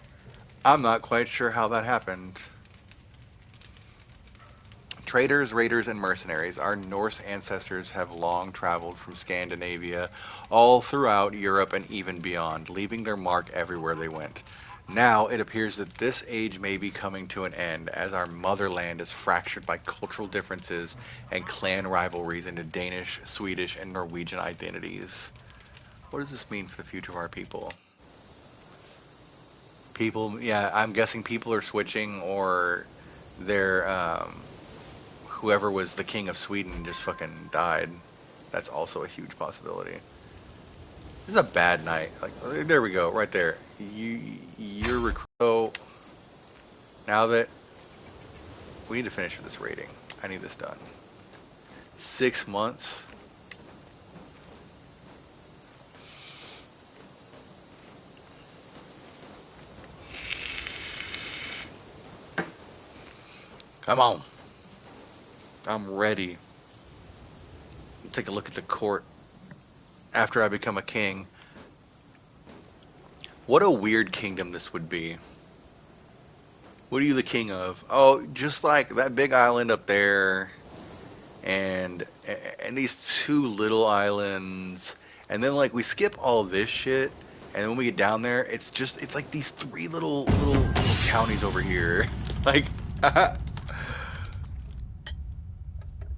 I'm not quite sure how that happened. Traders, raiders, and mercenaries, our Norse ancestors have long traveled from Scandinavia all throughout Europe and even beyond, leaving their mark everywhere they went. Now it appears that this age may be coming to an end, as our motherland is fractured by cultural differences and clan rivalries into Danish, Swedish, and Norwegian identities. What does this mean for the future of our people? People, yeah, I'm guessing people are switching, or they're, whoever was the king of Sweden just fucking died. That's also a huge possibility. This is a bad night. Like, there we go, right there. You're recruit. So now that we need to finish this rating, I need this done. 6 months. Come on. I'm ready. Take a look at the court after I become a king. What a weird kingdom this would be. What are you the king of? Oh, just like that big island up there, and these 2 little islands, and then like we skip all this shit, and when we get down there, it's like these 3 little counties over here. Like,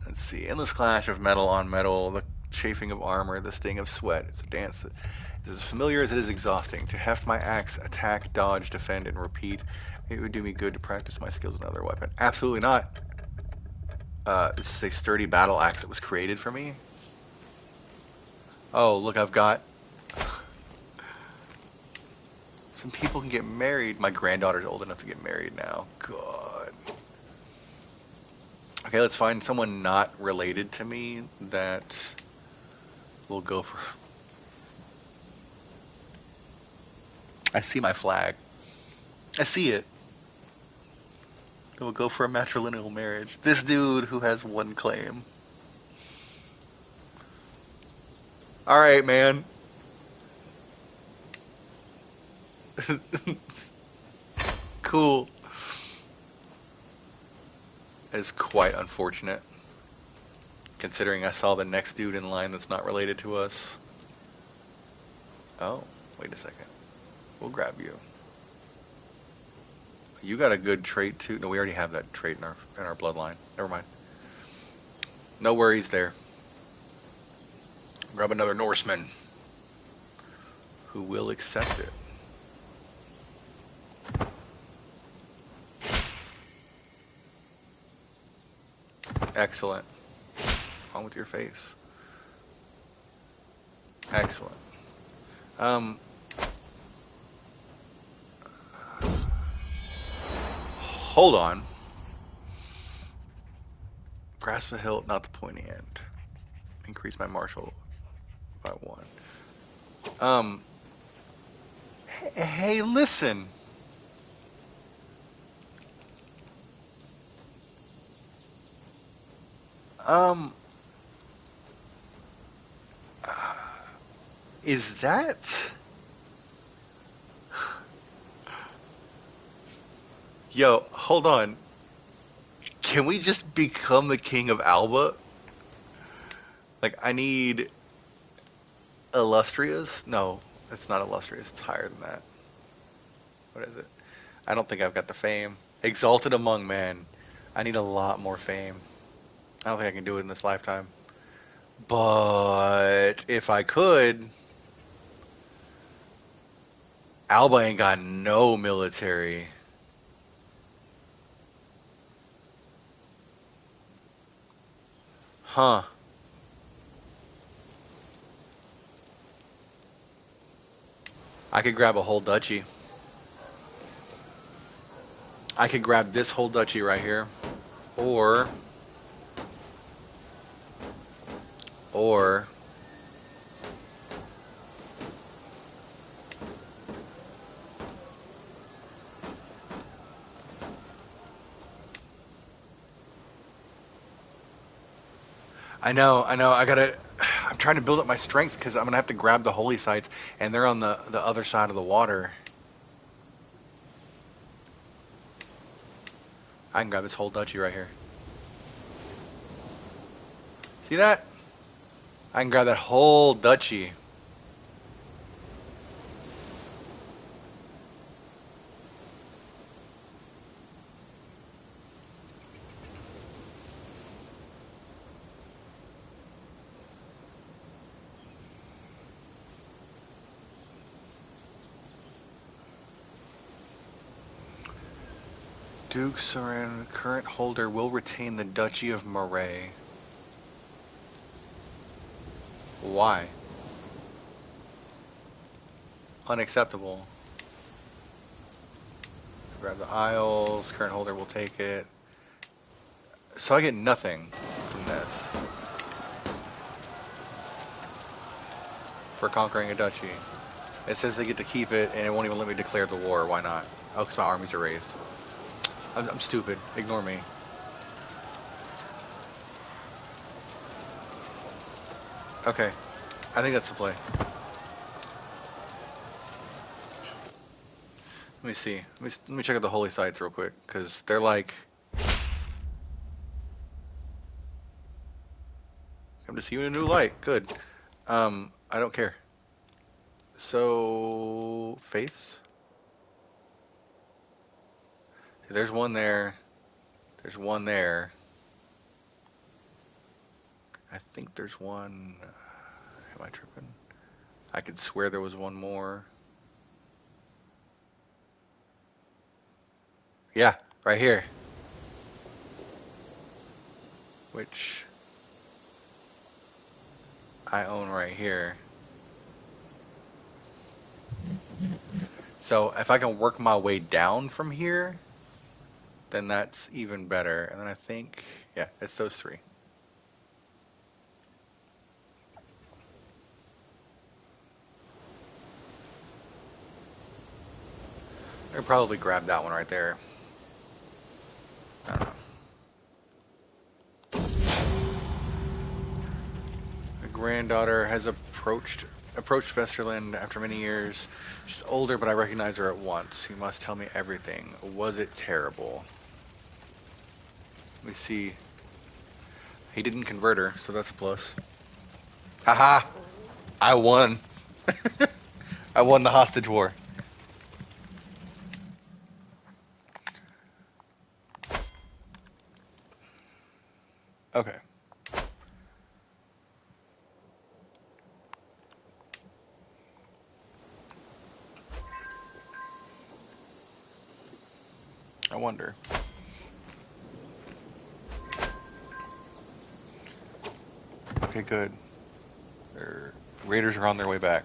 let's see, endless clash of metal on metal, the chafing of armor, the sting of sweat. It's a dance. It's as familiar as it is exhausting. To heft my axe, attack, dodge, defend, and repeat. It would do me good to practice my skills with another weapon. Absolutely not. This is a sturdy battle axe that was created for me. Oh, look, I've got... Some people can get married. My granddaughter's old enough to get married now. God. Okay, let's find someone not related to me that will go for... I see my flag. I see it. We'll go for a matrilineal marriage. This dude who has 1 claim. Alright, man. Cool. It's quite unfortunate, considering I saw the next dude in line that's not related to us. Oh, wait a second. We'll grab you. You got a good trait too. No, we already have that trait in our bloodline. Never mind. No worries there. Grab another Norseman who will accept it. Excellent. On with your face. Excellent. Hold on. Grasp the hilt, not the pointy end. Increase my martial by 1. Hey, listen. Is that... Yo, hold on. Can we just become the king of Alba? Like, I need illustrious? No, it's not illustrious. It's higher than that. What is it? I don't think I've got the fame. Exalted among men. I need a lot more fame. I don't think I can do it in this lifetime. But if I could, Alba ain't got no military. Huh. I could grab a whole duchy. I could grab this whole duchy right here. Or I gotta. I'm trying to build up my strength because I'm gonna have to grab the holy sites, and they're on the other side of the water. I can grab this whole duchy right here. See that? I can grab that whole duchy. Duke Soren, current holder, will retain the Duchy of Moray. Why? Unacceptable. Grab the Isles, current holder will take it. So I get nothing from this. For conquering a duchy. It says they get to keep it, and it won't even let me declare the war. Why not? Oh, because my armies are raised. I'm stupid. Ignore me. Okay. I think that's the play. Let me see. Let me check out the holy sites real quick, because they're like... Come to see you in a new light. Good. I don't care. So... Faiths? There's one there. There's one there. I think there's one... Am I tripping? I could swear there was one more. Yeah, right here. Which I own right here. So if I can work my way down from here, then that's even better. And then I think, yeah, it's those 3. I could probably grab that one right there. I don't know. My granddaughter has approached Vesterland after many years. She's older, but I recognize her at once. You must tell me everything. Was it terrible? Let me see. He didn't convert her, so that's a plus. Haha! I won. I won the hostage war. Okay. I wonder. Okay, good. Raiders are on their way back.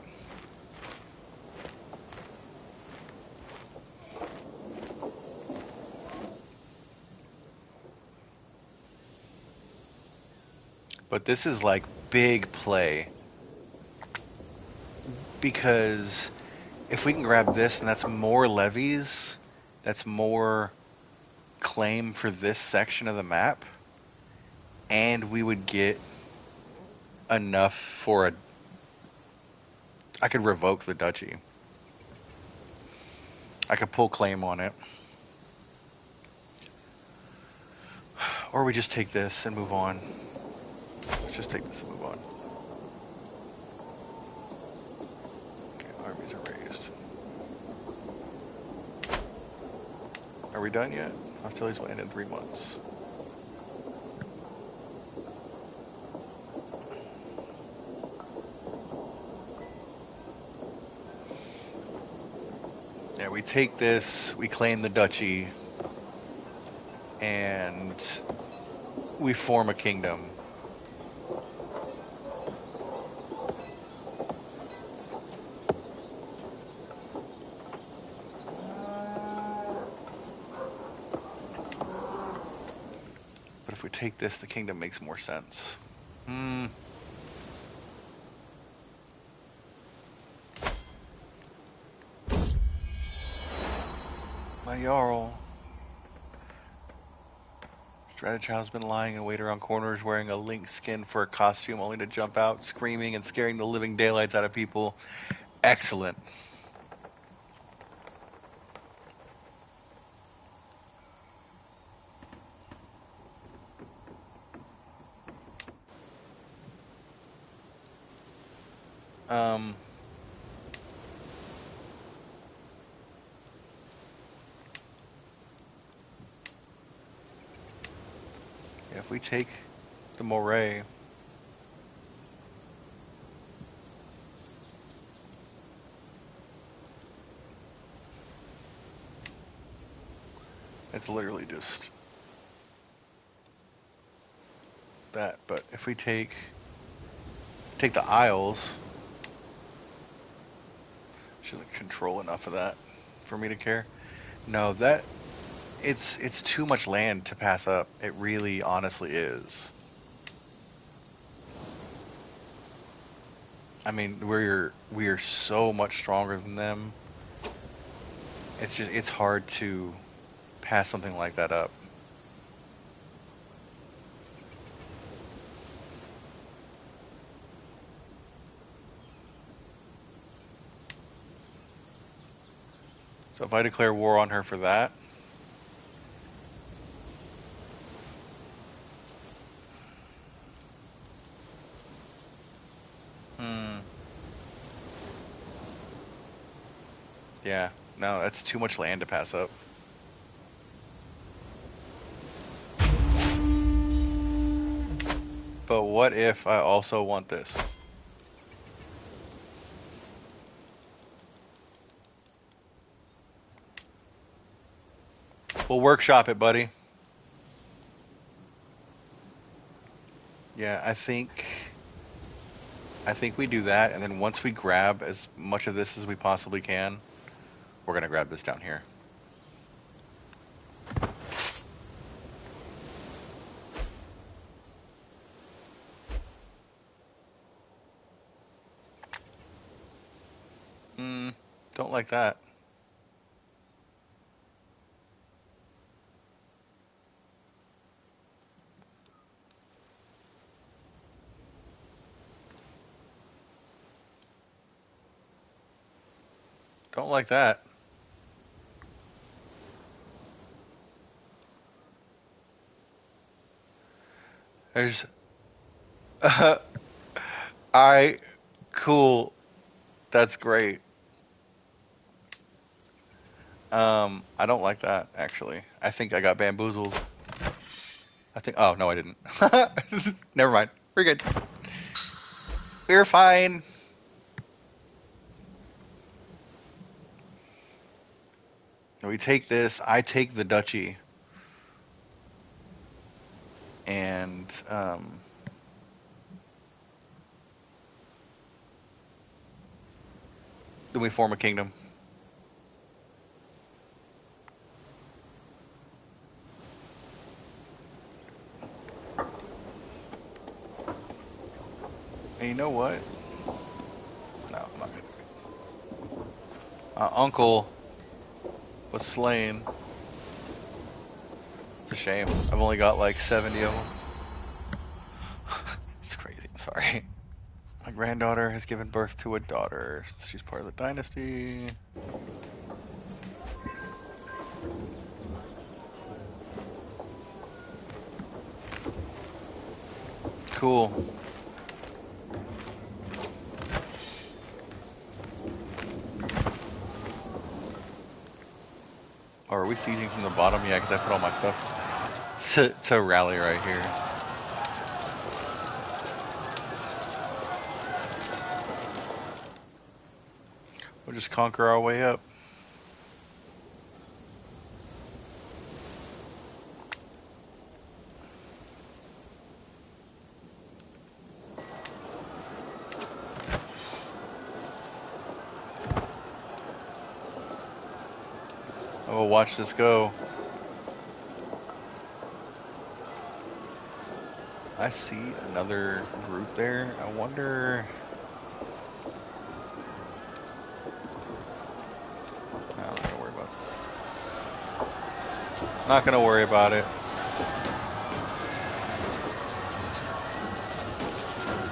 But this is like big play. Because if we can grab this, and that's more levies, that's more claim for this section of the map, and we would get enough for a... I could revoke the duchy. I could pull claim on it. Or we just take this and move on. Let's just take this and move on. Okay, armies are raised. Are we done yet? Hostilities will end in 3 months. Yeah, we take this, we claim the duchy, and we form a kingdom. But if we take this, the kingdom makes more sense. My Jarl. Stratachild's been lying in wait around corners wearing a lynx skin for a costume only to jump out, screaming and scaring the living daylights out of people. Excellent. Yeah, if we take the Moray, it's literally just that. But if we take the Isles, she doesn't control enough of that for me to care. No, that it's too much land to pass up. It really, honestly is. I mean, we are so much stronger than them. It's hard to pass something like that up. So if I declare war on her for that, yeah, no, that's too much land to pass up. But what if I also want this? We'll workshop it, buddy. Yeah, I think we do that, and then once we grab as much of this as we possibly can, we're gonna grab this down here. Don't like that. Don't like that. There's... Alright, cool. That's great. I don't like that, actually. I think I got bamboozled. I think... Oh, no, I didn't. Never mind. We're good. We're fine. We take this. I take the duchy. And, Then we form a kingdom. And you know what? No, I'm not gonna. My uncle was slain. It's a shame. I've only got like 70 of them. It's crazy. I'm sorry. My granddaughter has given birth to a daughter. She's part of the dynasty. Cool. Oh, are we sieging from the bottom? Yeah, because I put all my stuff to rally right here. We'll just conquer our way up. I will watch this go. I see another group there. I wonder... No, I'm not gonna worry about it. Not gonna worry about it.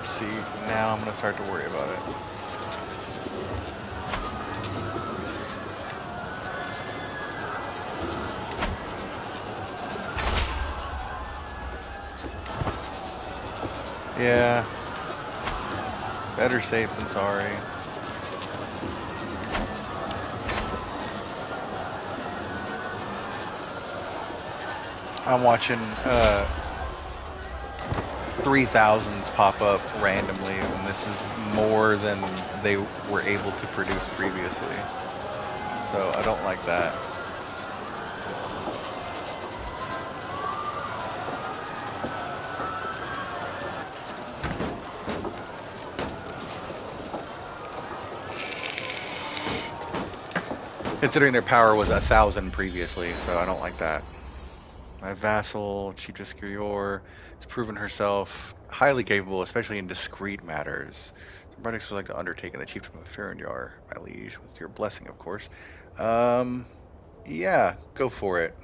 See, now I'm gonna start to worry about it. Yeah. Better safe than sorry. I'm watching 3000s pop up randomly, and this is more than they were able to produce previously. So I don't like that. Considering their power was 1000 previously, so I don't like that. My vassal, Chief Discurior, has proven herself highly capable, especially in discreet matters. Some projects would like to undertake in the Chiefdom of Farinjar, my liege, with your blessing, of course. Yeah, go for it.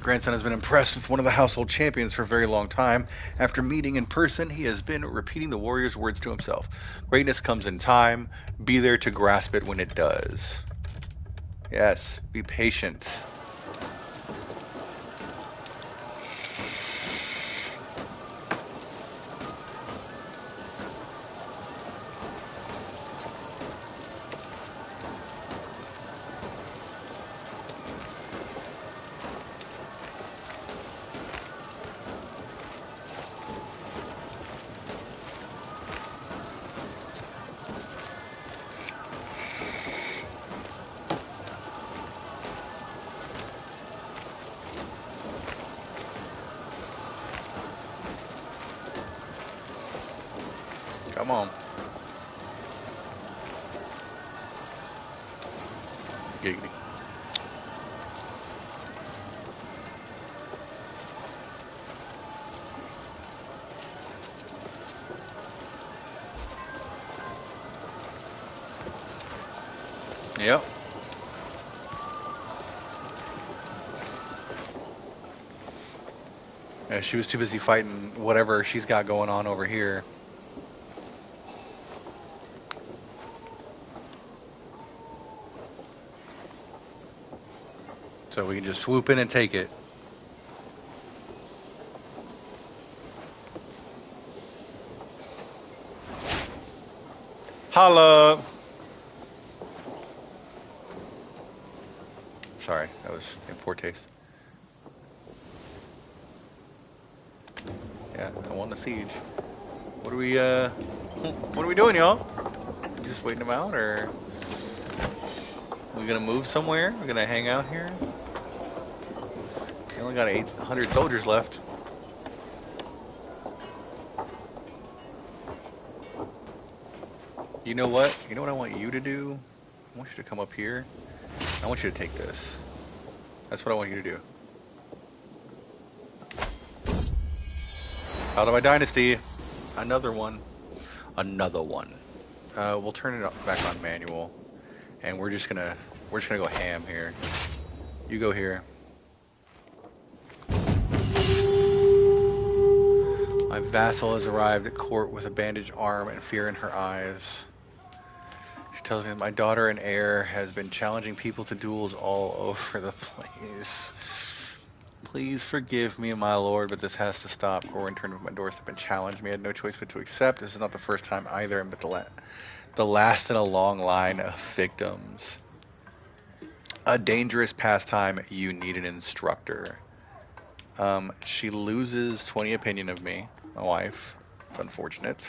Grandson has been impressed with one of the household champions for a very long time. After meeting in person, he has been repeating the warrior's words to himself. Greatness comes in time. Be there to grasp it when it does. Yes, be patient. Come on. Giggity. Yep. Yeah, she was too busy fighting whatever she's got going on over here. So we can just swoop in and take it. Holla! Sorry, that was in poor taste. Yeah, I won the siege. What are we doing, y'all? Just waiting them out, or are we gonna move somewhere? We're gonna hang out here? We only got 800 soldiers left. You know what? You know what I want you to do? I want you to come up here. I want you to take this. That's what I want you to do. Out of my dynasty. Another one. Another one. We'll turn it back on manual, and we're just gonna go ham here. You go here. My vassal has arrived at court with a bandaged arm and fear in her eyes. She tells me that my daughter and heir has been challenging people to duels all over the place. Please forgive me, my lord, but this has to stop. Corwin turned to my doorstep and challenged me. I had no choice but to accept. This is not the first time either, but the last in a long line of victims. A dangerous pastime. You need an instructor. She loses 20 opinion of me, my wife. It's unfortunate.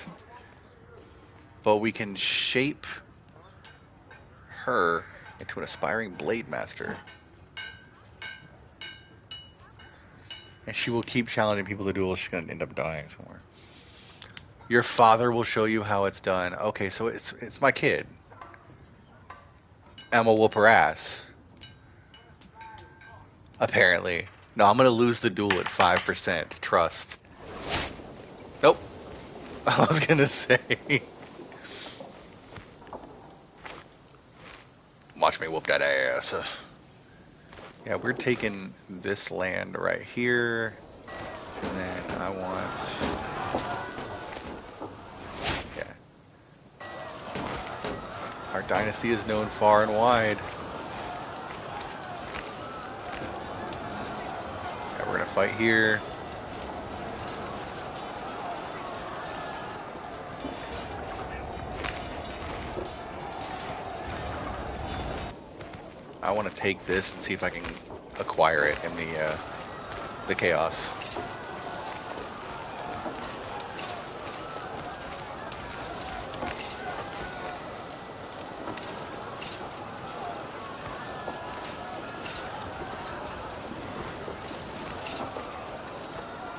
But we can shape her into an aspiring blade master. And she will keep challenging people to duel. She's going to end up dying somewhere. Your father will show you how it's done. Okay, so it's my kid. I'm gonna whoop her ass. Apparently. No, I'm gonna lose the duel at 5%. Trust. Nope. I was gonna say. Watch me whoop that ass. Yeah, we're taking this land right here. And then I want... Yeah. Our dynasty is known far and wide. Yeah, we're gonna fight here. I want to take this and see if I can acquire it in the chaos.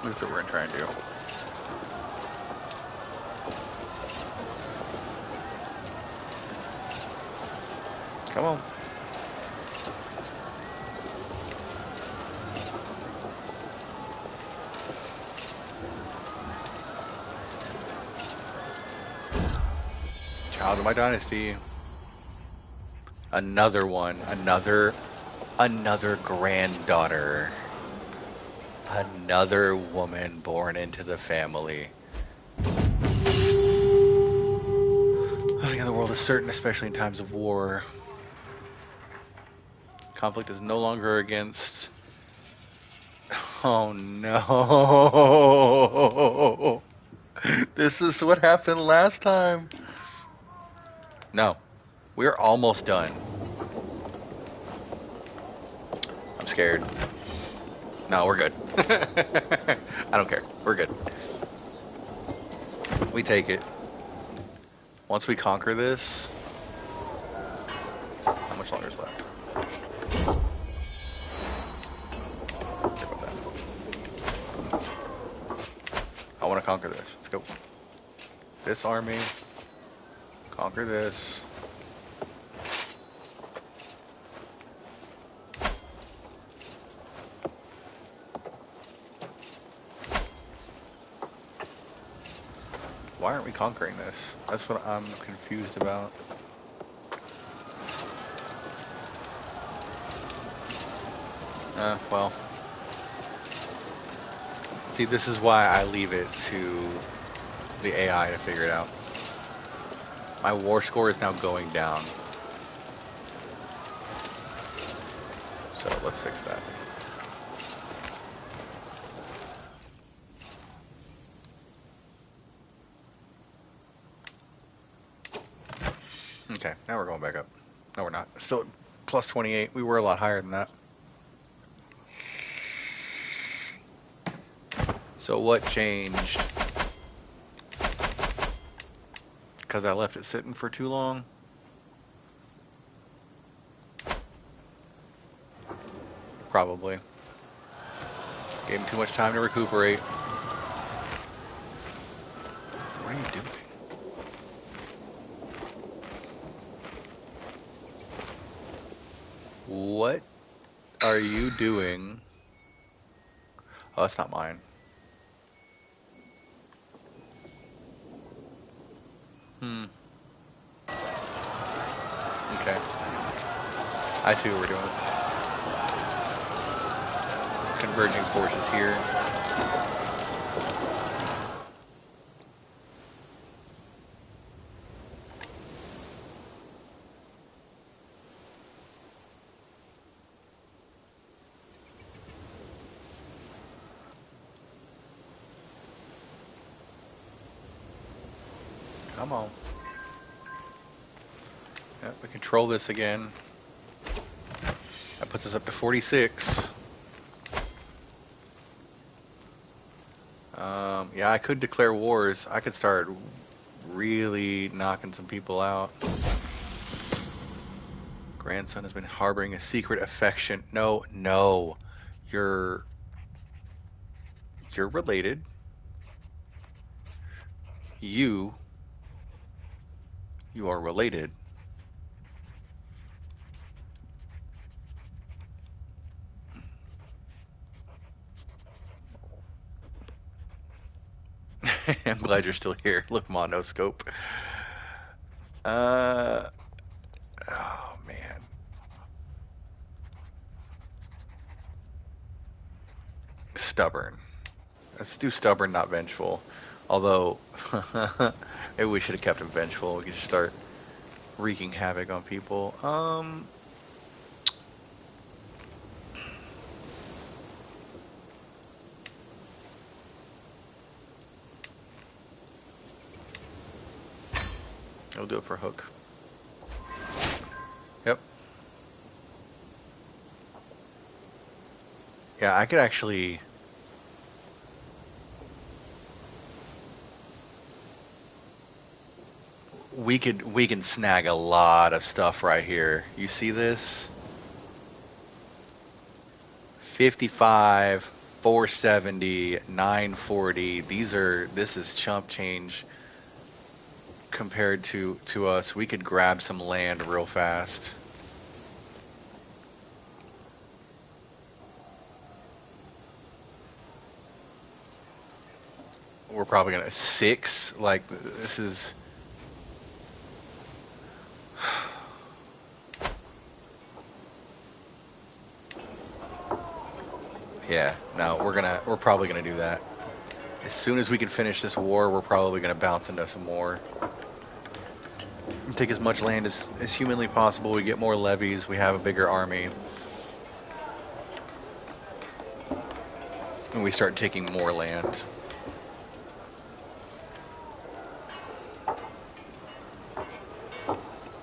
That's what we're gonna try and do. Come on. Child of my dynasty. Another one. Another granddaughter. Another woman born into the family. Nothing in the world is certain, especially in times of war. Conflict is no longer against... Oh no! This is what happened last time. No. We're almost done. I'm scared. No, we're good. I don't care. We're good. We take it. Once we conquer this... How much longer is left? I want to conquer this. Let's go. This army. Conquer this. Why aren't we conquering this? That's what I'm confused about. Well. See, this is why I leave it to the AI to figure it out. My war score is now going down. So let's fix that. Okay, now we're going back up. No, we're not. Still plus 28. We were a lot higher than that. So what changed? because I left it sitting for too long? Probably. Gave him too much time to recuperate. What are you doing? What are you doing? Oh, that's not mine. Okay. I see what we're doing. Converging forces here. Come on. Yep, we control this again. That puts us up to 46. Yeah, I could declare wars. I could start really knocking some people out. Grandson has been harboring a secret affection. No, no. You're related. You are related. I'm glad you're still here. Look, mono scope. Oh man. Stubborn. Let's do stubborn, not vengeful. Although, maybe we should have kept him vengeful. We could just start wreaking havoc on people. I'll do it for hook. Yep. Yeah, I could actually... We can snag a lot of stuff right here. You see this? 55, 470, 940. This is chump change compared to us. We could grab some land real fast. We're probably gonna 6. Like, this is... Yeah, no, we're probably gonna do that. As soon as we can finish this war, we're probably gonna bounce into some more. Take as much land as humanly possible. We get more levies. We have a bigger army. And we start taking more land.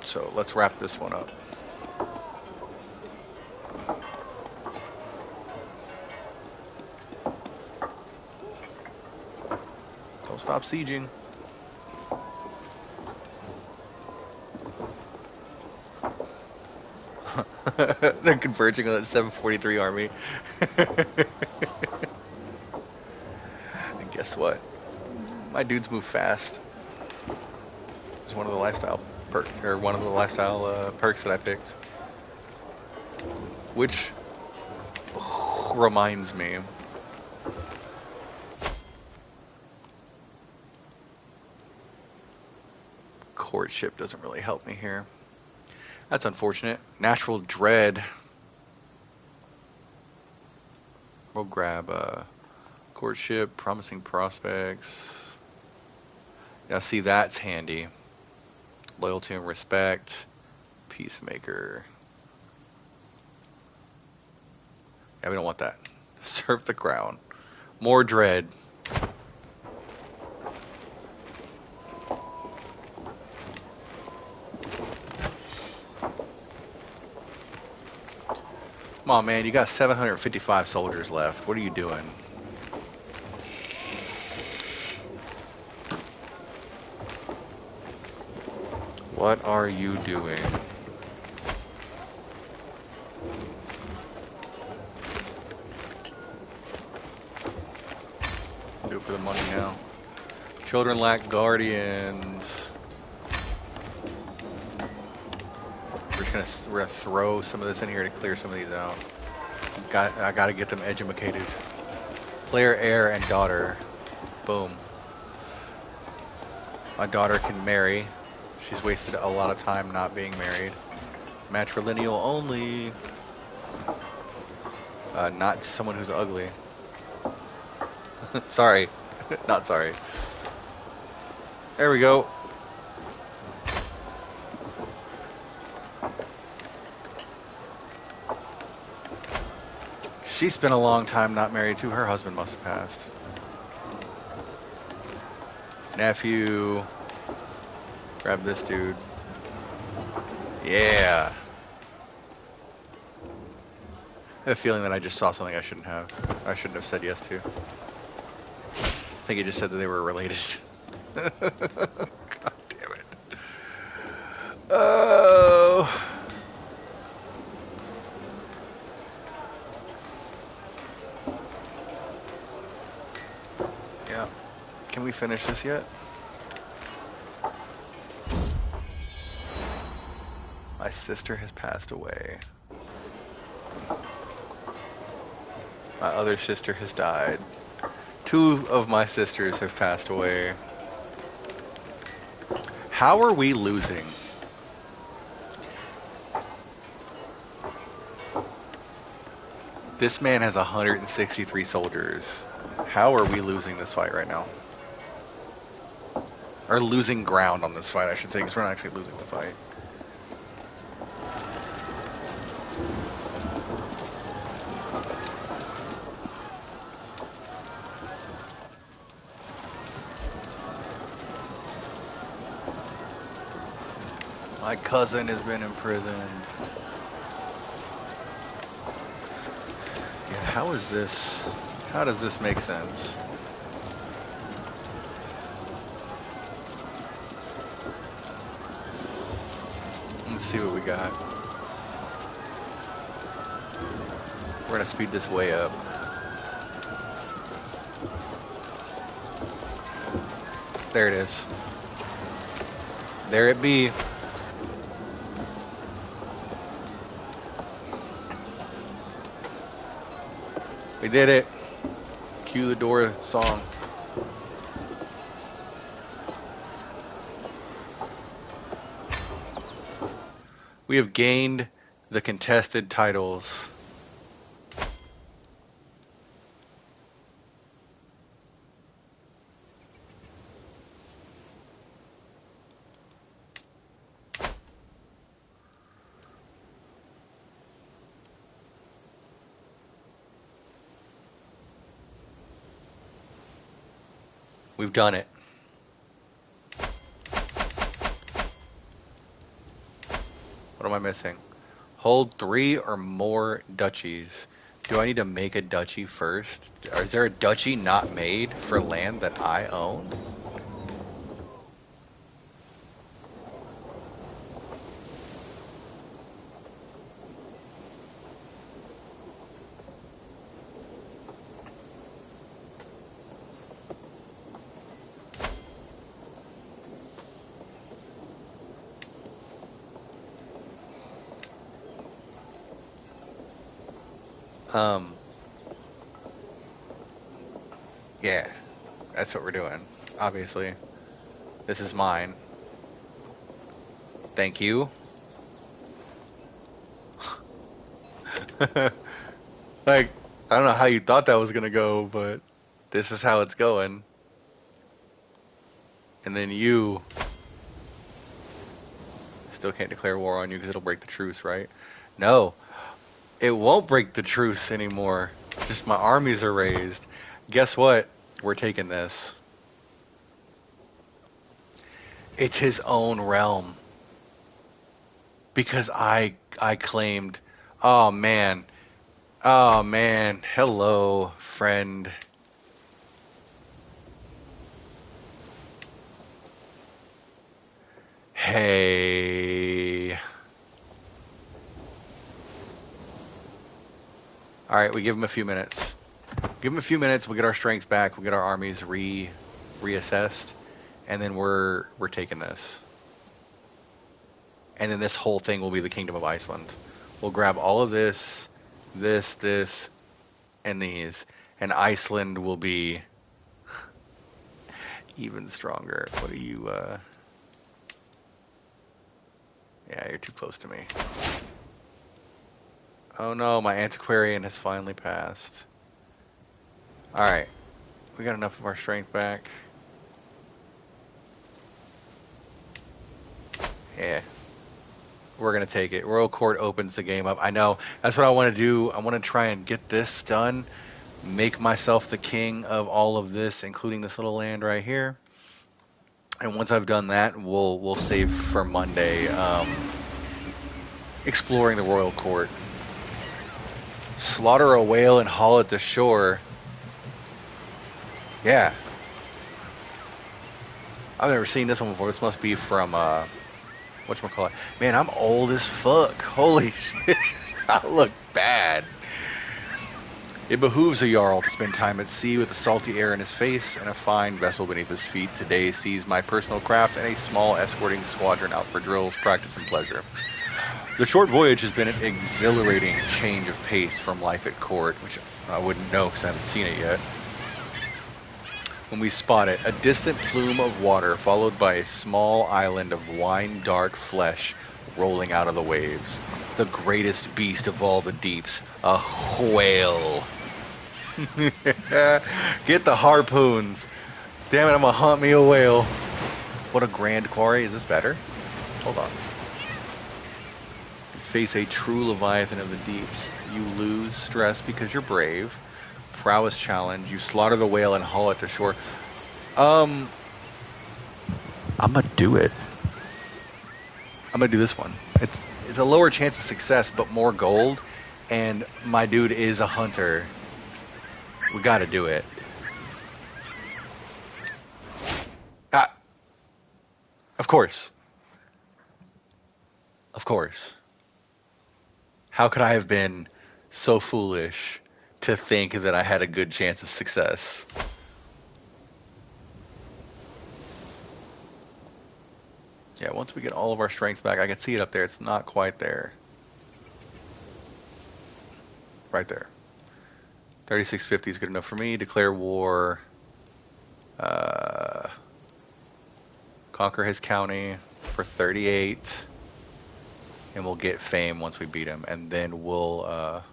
So let's wrap this one up. Don't stop sieging. They're converging on that 743 army. And guess what? My dudes move fast. It's one of the lifestyle perks that I picked. Which reminds me, courtship doesn't really help me here. That's unfortunate. Natural dread. We'll grab courtship, promising prospects. Now see, that's handy. Loyalty and respect. Peacemaker. Yeah, we don't want that. Serve the crown. More dread. Come on, man. You got 755 soldiers left. What are you doing? What are you doing? Do it for the money now. Children lack guardians. We're gonna throw some of this in here to clear some of these out. I gotta get them educated. Player, heir, and daughter. Boom. My daughter can marry. She's wasted a lot of time not being married. Matrilineal only. Not someone who's ugly. Sorry. Not sorry. There we go. She spent a long time not married too. Her husband must have passed. Nephew. Grab this dude. Yeah. I have a feeling that I just saw something I shouldn't have. I shouldn't have said yes to. I think it just said that they were related. God damn it. Oh. Yeah. Can we finish this yet? My sister has passed away. My other sister has died. 2 of my sisters have passed away. How are we losing? This man has 163 soldiers. How are we losing this fight right now? Or losing ground on this fight, I should say, because we're not actually losing the fight. My cousin has been imprisoned. Yeah, how is this? How does this make sense? Let's see what we got. We're gonna speed this way up. There it is. There it be. We did it. Cue the door song. We have gained the contested titles. We've done it. What am I missing? Hold 3 or more duchies. Do I need to make a duchy first? Or is there a duchy not made for land that I own? Yeah, that's what we're doing. Obviously. This is mine. Thank you. Like, I don't know how you thought that was gonna go, but this is how it's going. And then you still can't declare war on you because it'll break the truce, right? No, it won't break the truce anymore. Just my armies are raised. Guess what? We're taking this. It's his own realm. Because I claimed, oh man, hello, friend. Hey. Alright, we give him a few minutes. Give him a few minutes, we'll get our strength back, we'll get our armies reassessed, and then we're taking this. And then this whole thing will be the Kingdom of Iceland. We'll grab all of this, this, and these, and Iceland will be even stronger. What are you, Yeah, you're too close to me. Oh no, my antiquarian has finally passed. Alright, we got enough of our strength back. Yeah. We're going to take it. Royal Court opens the game up. I know. That's what I want to do. I want to try and get this done. Make myself the king of all of this, including this little land right here. And once I've done that, we'll save for Monday exploring the Royal Court. Slaughter a whale and haul it to shore. Yeah. I've never seen this one before. This must be from... whatchamacallit? Man, I'm old as fuck. Holy shit. I look bad. It behooves a Jarl to spend time at sea with the salty air in his face and a fine vessel beneath his feet. Today sees my personal craft and a small escorting squadron out for drills, practice, and pleasure. The short voyage has been an exhilarating change of pace from life at court, which I wouldn't know because I haven't seen it yet. When we spot it, a distant plume of water followed by a small island of wine-dark flesh rolling out of the waves. The greatest beast of all the deeps, a whale. Get the harpoons. Damn it, I'm gonna hunt me a whale. What a grand quarry. Is this better? Hold on. You face a true leviathan of the deeps. You lose stress because you're brave. Prowess challenge. You slaughter the whale and haul it to shore. I'm gonna do it. I'm gonna do this one. It's a lower chance of success, but more gold. And my dude is a hunter. We gotta do it. Ah. Of course. Of course. How could I have been so foolish to think that I had a good chance of success? Yeah, once we get all of our strength back, I can see it up there. It's not quite there. Right there. 3650 is good enough for me. Declare war. Conquer his county for 38. And we'll get fame once we beat him. And then we'll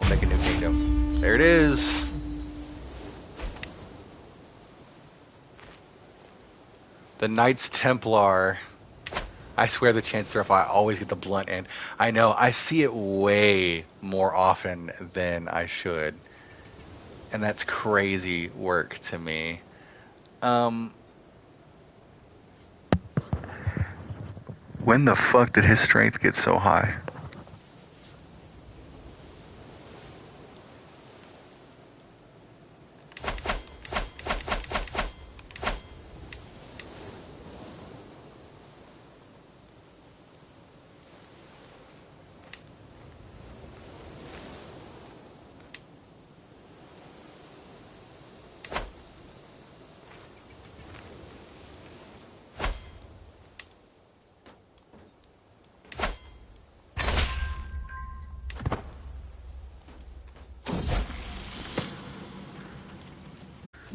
make a new kingdom. There it is! The Knights Templar. I swear the Chancellor, if I always get the blunt end. I know, I see it way more often than I should. And that's crazy work to me. When the fuck did his strength get so high?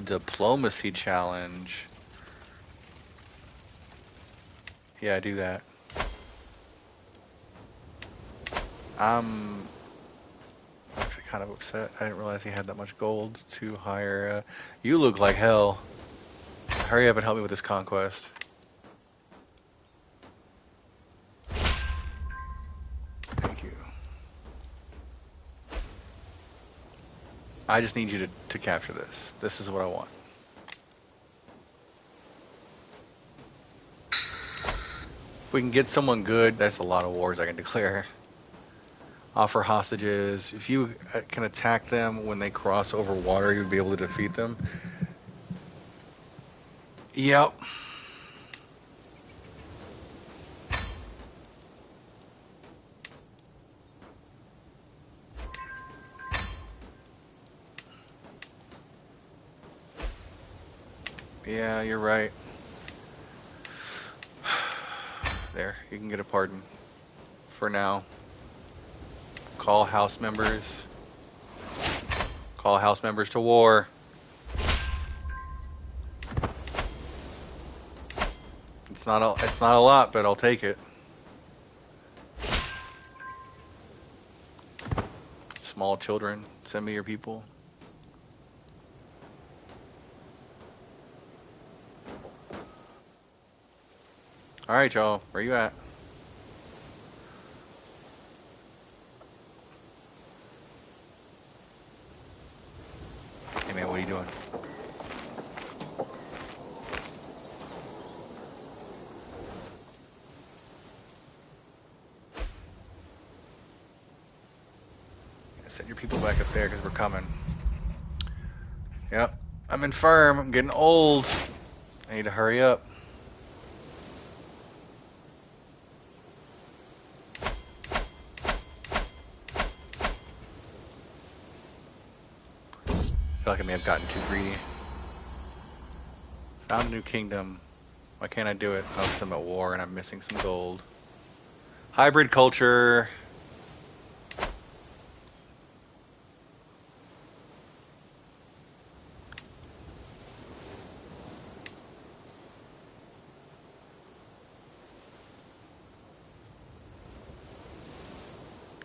Diplomacy challenge. Yeah, do that. I'm actually kind of upset. I didn't realize he had that much gold to hire. You look like hell. Hurry up and help me with this conquest. Thank you. I just need you to capture this. This is what I want. If we can get someone good, that's a lot of wars I can declare. Offer hostages. If you can attack them when they cross over water, you'd be able to defeat them. Yep. Yeah, you're right. There, you can get a pardon. For now. Call House members. Call House members to war. It's not a lot, but I'll take it. Small children, send me your people. Alright, y'all, where you at? Hey man, what are you doing? Send your people back up there because we're coming. Yep, I'm infirm, I'm getting old. I need to hurry up. I feel like I may have gotten too greedy. Found a new kingdom. Why can't I do it? Oh, because I'm at war and I'm missing some gold. Hybrid culture.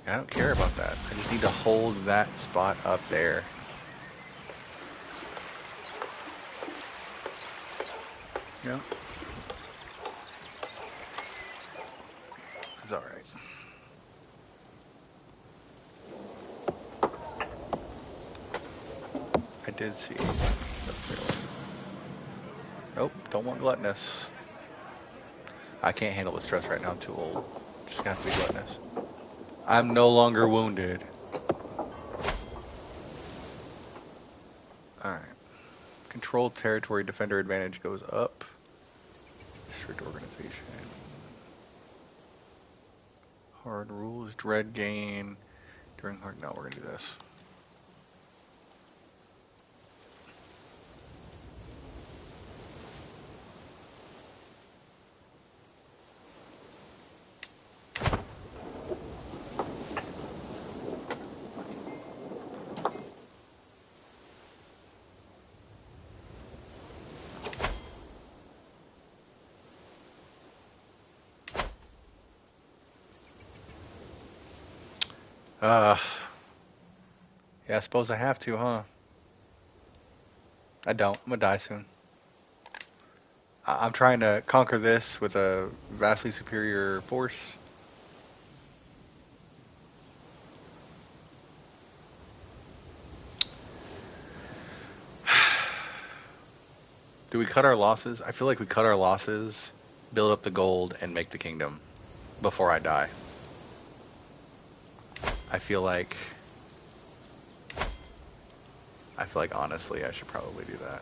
I don't care about that. I just need to hold that spot up there. Yeah. It's alright. I did see. Nope, don't want gluttonous. I can't handle the stress right now, I'm too old. Just gonna have to be gluttonous. I'm no longer wounded. Alright. Controlled territory defender advantage goes up. Strict organization. Hard rules, dread gain. During hard. No, we're gonna do this. Yeah, I suppose I have to, huh? I don't. I'm gonna die soon. I'm trying to conquer this with a vastly superior force. Do we cut our losses? I feel like we cut our losses, build up the gold, and make the kingdom before I die. I feel like honestly I should probably do that.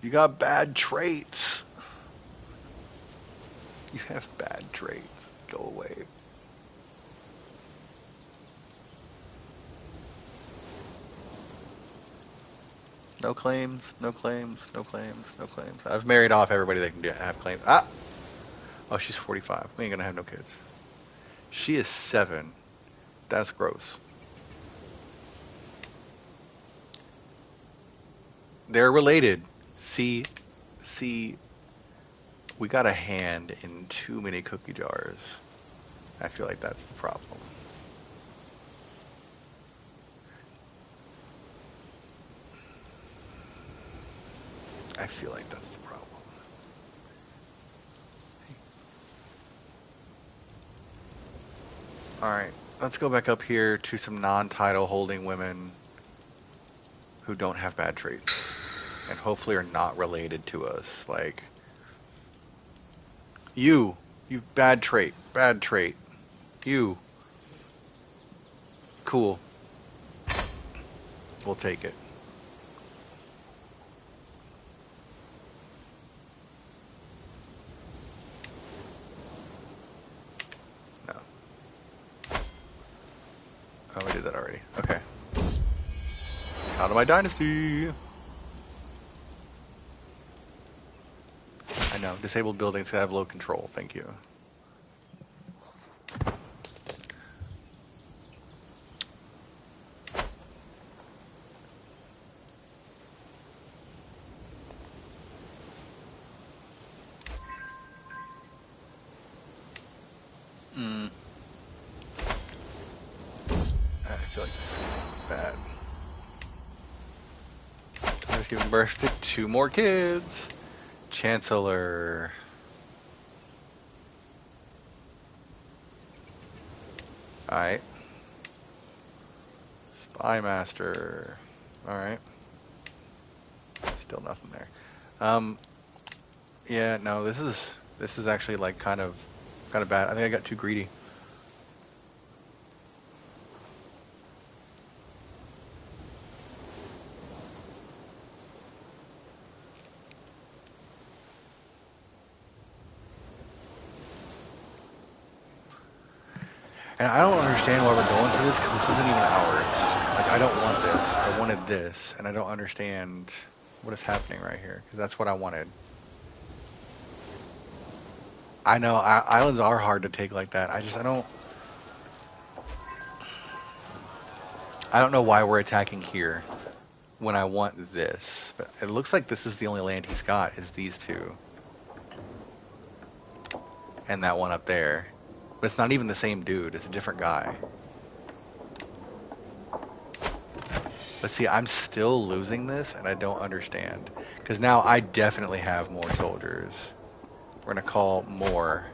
You got bad traits. You have bad traits. Go away. No claims, no claims, no claims, no claims. I've married off everybody that can have claims. Ah! Oh, she's 45. We ain't gonna have no kids. She is 7. That's gross. They're related. See, we got a hand in too many cookie jars. I feel like that's the problem. I feel like that's the problem. Alright, let's go back up here to some non-title holding women who don't have bad traits. And hopefully are not related to us. Like, you bad trait, bad trait. You. Cool. We'll take it. No. did that already. Okay. Out of my dynasty. I know. Disabled buildings have low control. Thank you. I feel like this is bad. I was giving birth to 2 more kids. Chancellor. Alright. Spy Master. Alright. Still nothing there. Yeah, no, this is actually like kind of bad. I think I got too greedy. And I don't understand why we're going to this, because this isn't even ours. Like, I don't want this. I wanted this, and I don't understand what is happening right here, because that's what I wanted. I know, islands are hard to take like that. I don't know why we're attacking here when I want this. But it looks like this is the only land he's got, is these 2. And that one up there. But it's not even the same dude, it's a different guy. But see, I'm still losing this, and I don't understand. Because now I definitely have more soldiers. We're going to call more.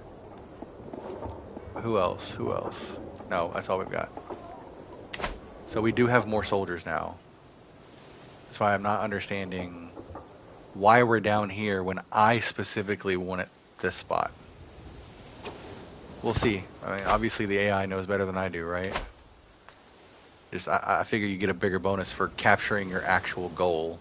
Who else? Who else? No, that's all we've got. So we do have more soldiers now. That's why I'm not understanding why we're down here when I specifically wanted this spot. We'll see. I mean, obviously the AI knows better than I do, right? Just, I figure you get a bigger bonus for capturing your actual goal.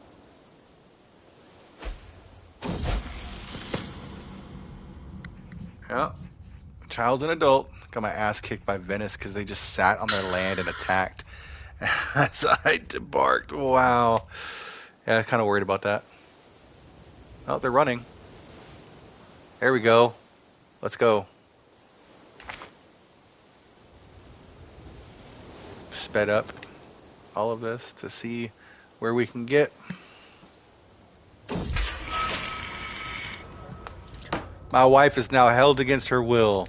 Yeah. Child's an adult. Got my ass kicked by Venice because they just sat on their land and attacked as I debarked. Wow. Yeah, kind of worried about that. Oh, they're running. There we go. Let's go. Sped up all of this to see where we can get. My wife is now held against her will.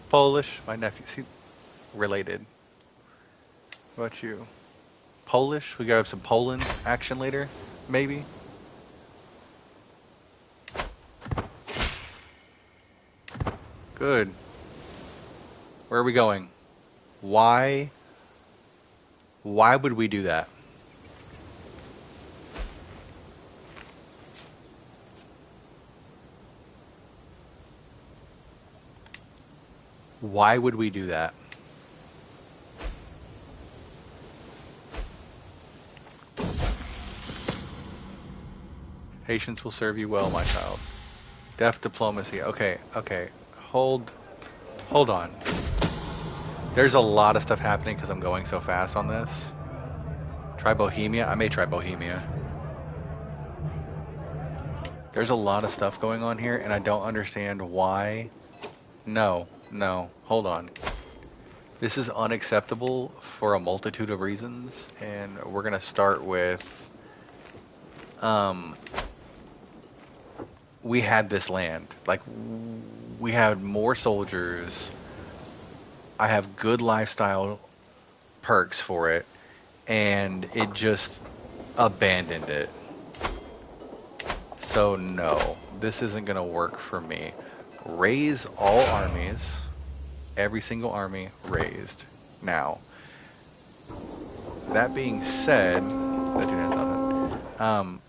Polish, my nephew. See, related. What about you? Polish? We gotta have some Poland action later, maybe? Good. Where are we going? Why would we do that? Why would we do that? Patience will serve you well, my child. Deft diplomacy. Okay, okay. Hold on. There's a lot of stuff happening because I'm going so fast on this. Try Bohemia? I may try Bohemia. There's a lot of stuff going on here, and I don't understand why. No, hold on. This is unacceptable for a multitude of reasons, and we're gonna start with, we had this land. Like, we had more soldiers. I have good lifestyle perks for it, and it just abandoned it. So no, this isn't gonna work for me. Raise all armies. Every single army raised. Now, that being said, that dude has nothing.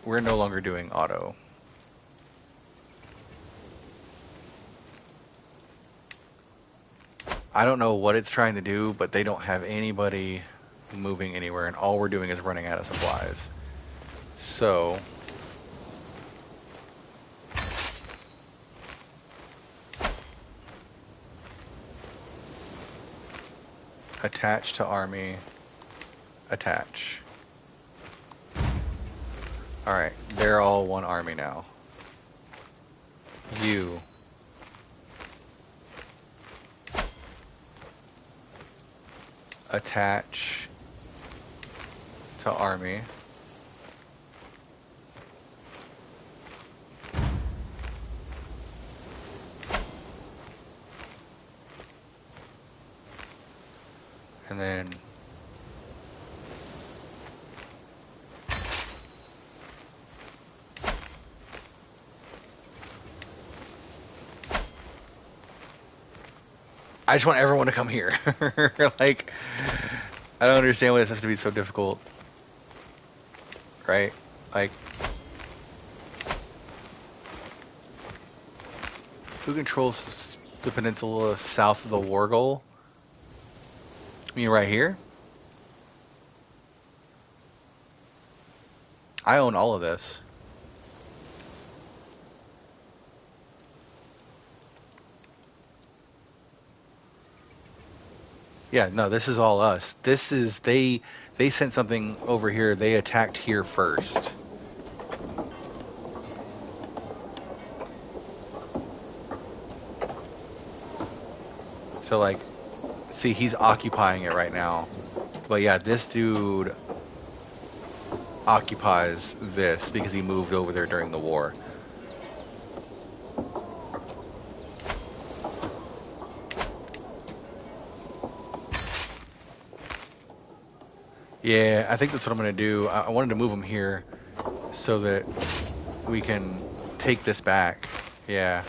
We're no longer doing auto. I don't know what it's trying to do, but they don't have anybody moving anywhere, and all we're doing is running out of supplies. So attach to army, attach. Alright, they're all one army now. You. Attach to army. And then I just want everyone to come here. Like, I don't understand why this has to be so difficult. Right? Like, who controls the peninsula south of the war goal? I mean, right here? I own all of this. Yeah, no, this is all us. This is, they sent something over here. They attacked here first. So, like, see, he's occupying it right now. But yeah, this dude occupies this because he moved over there during the war. Yeah, I think that's what I'm going to do. I wanted to move him here so that we can take this back. Yeah.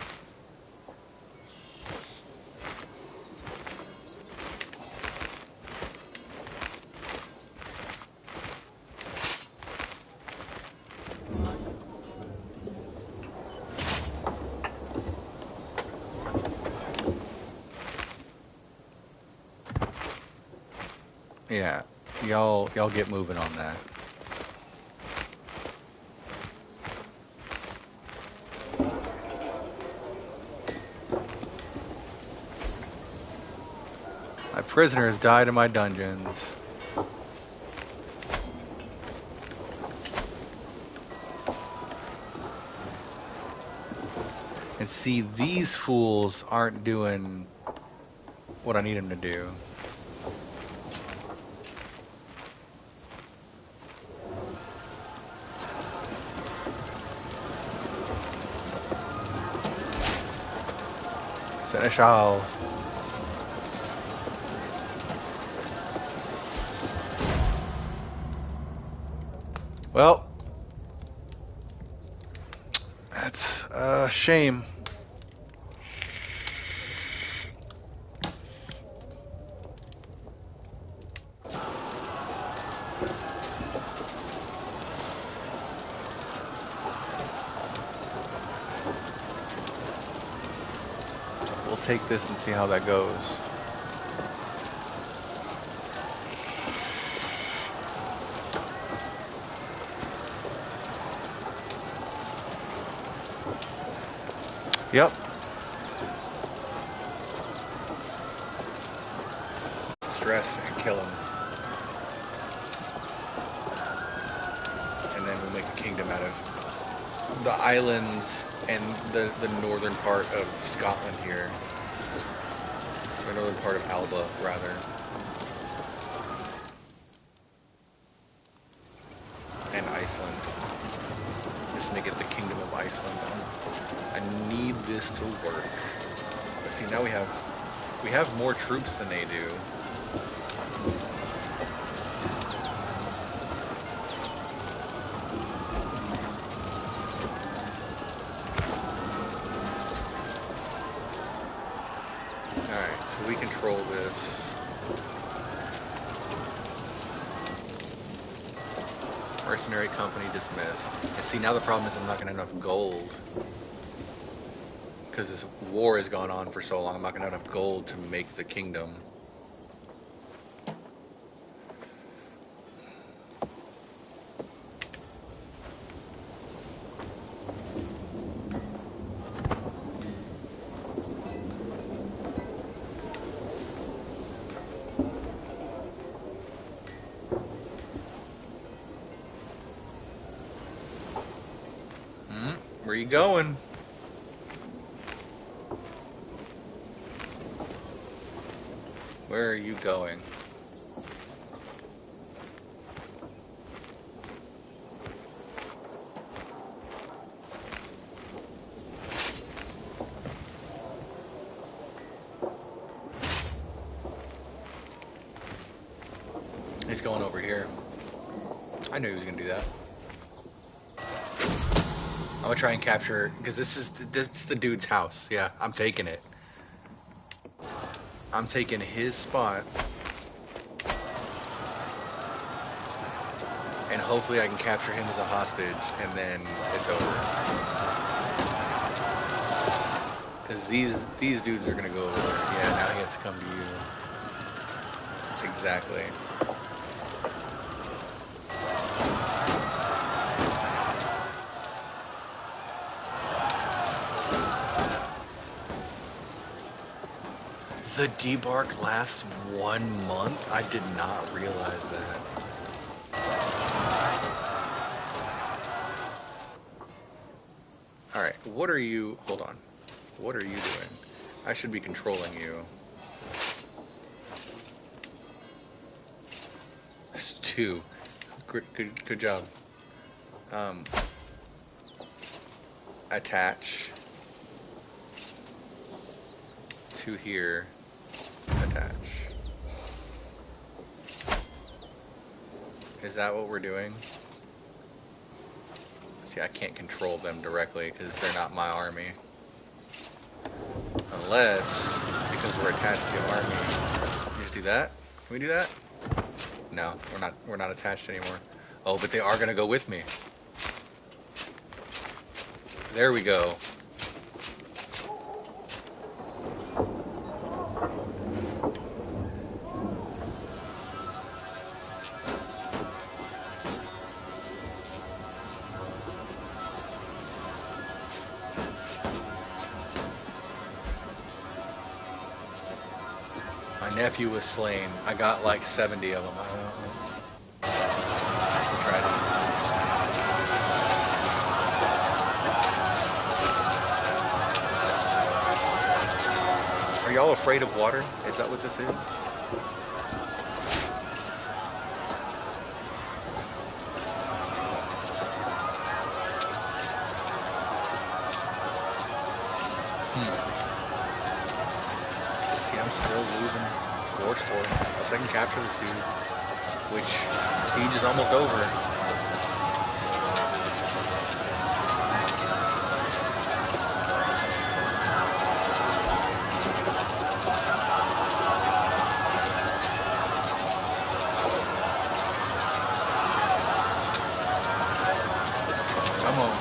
Yeah. Y'all get moving on that. My prisoners died in my dungeons. And see, these fools aren't doing what I need them to do. Seneschal. Well, that's a shame. We'll take this and see how that goes. Yep. Stress and kill him. And then we'll make a kingdom out of the islands and the northern part of Scotland here. The northern part of Alba, rather. And Iceland. Just make it the Kingdom of Iceland. I need this to work. But see, now we have more troops than they do. Alright, so we control this. Mercenary company dismissed. And see, now the problem is I'm not going to have enough gold. Because this war has gone on for so long, I'm not going to have enough gold to make the kingdom. Where you going? Where are you going? He's going over here. I knew he was going to do that. I'm going to try and capture, because this is the dude's house. Yeah, I'm taking it. I'm taking his spot. And hopefully I can capture him as a hostage, and then it's over. Because these dudes are going to go over there. Yeah, now he has to come to you. Exactly. The debark lasts 1 month? I did not realize that. Alright, what are you... Hold on. What are you doing? I should be controlling you. It's 2. Good job. Attach. To here. Attach. Is that what we're doing? See, I can't control them directly because they're not my army. Unless, because we're attached to the army. Can you just do that? Can we do that? No, we're not attached anymore. Oh, but they are gonna go with me. There we go. My nephew was slain. I got like 70 of them. I don't know. That's a tragedy. Are y'all afraid of water? Is that what this is? See, I'm still losing force for him. Unless I can capture this dude. Which, siege is almost over. Come on.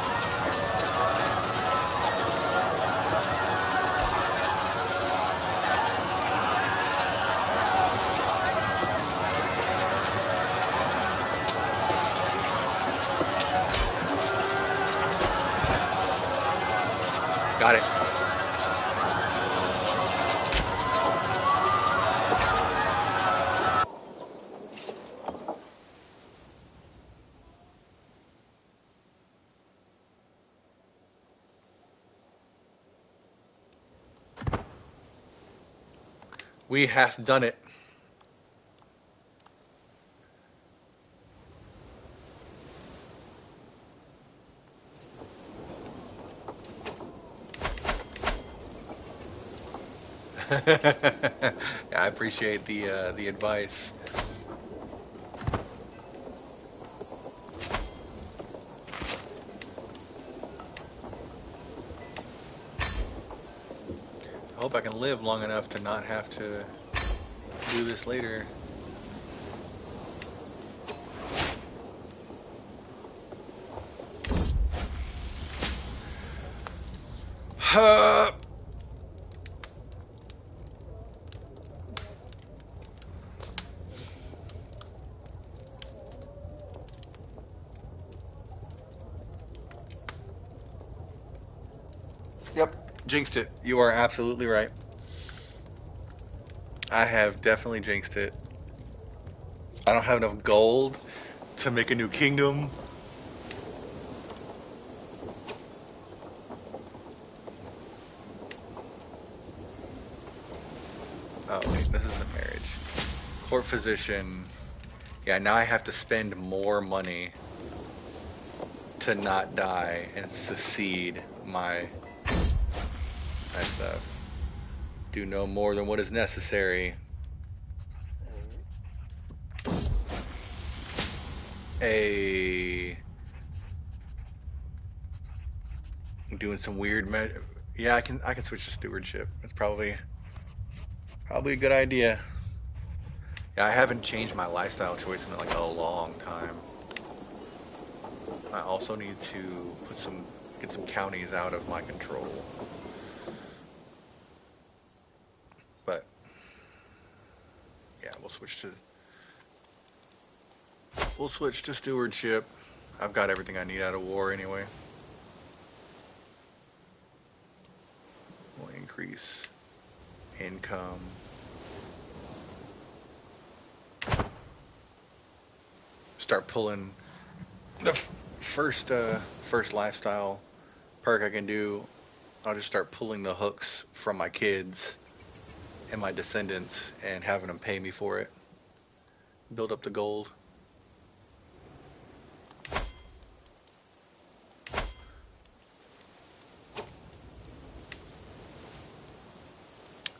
Got it. We have done it. Yeah, I appreciate the advice. I hope I can live long enough to not have to do this later. Jinxed it. You are absolutely right. I have definitely jinxed it. I don't have enough gold to make a new kingdom. Oh wait, this isn't marriage. Court physician. Yeah, now I have to spend more money to not die and succeed my stuff. Do no more than what is necessary. I'm doing some weird yeah, I can switch to stewardship. It's probably a good idea. Yeah, I haven't changed my lifestyle choice in like a long time. I also need to get some counties out of my control. But yeah, we'll switch to stewardship. I've got everything I need out of war anyway. We'll increase income. Start pulling the first lifestyle perk I can do. I'll just start pulling the hooks from my kids and my descendants and having them pay me for it. Build up the gold.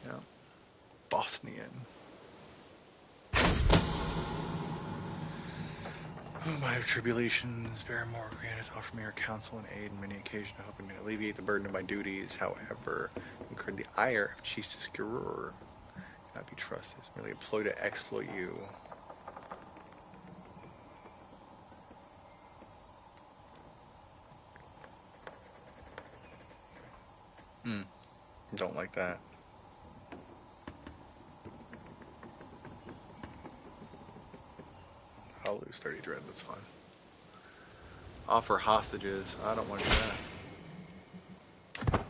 Yeah. Bosnian. My tribulations, bear more grant offer me your counsel and aid in many occasions, helping to alleviate the burden of my duties. However, incurred the ire of chief Skurur. Cannot be trusted. It's merely a ploy to exploit you. Don't like that. I'll lose 30 dread, that's fine. Offer hostages. I don't want to do that.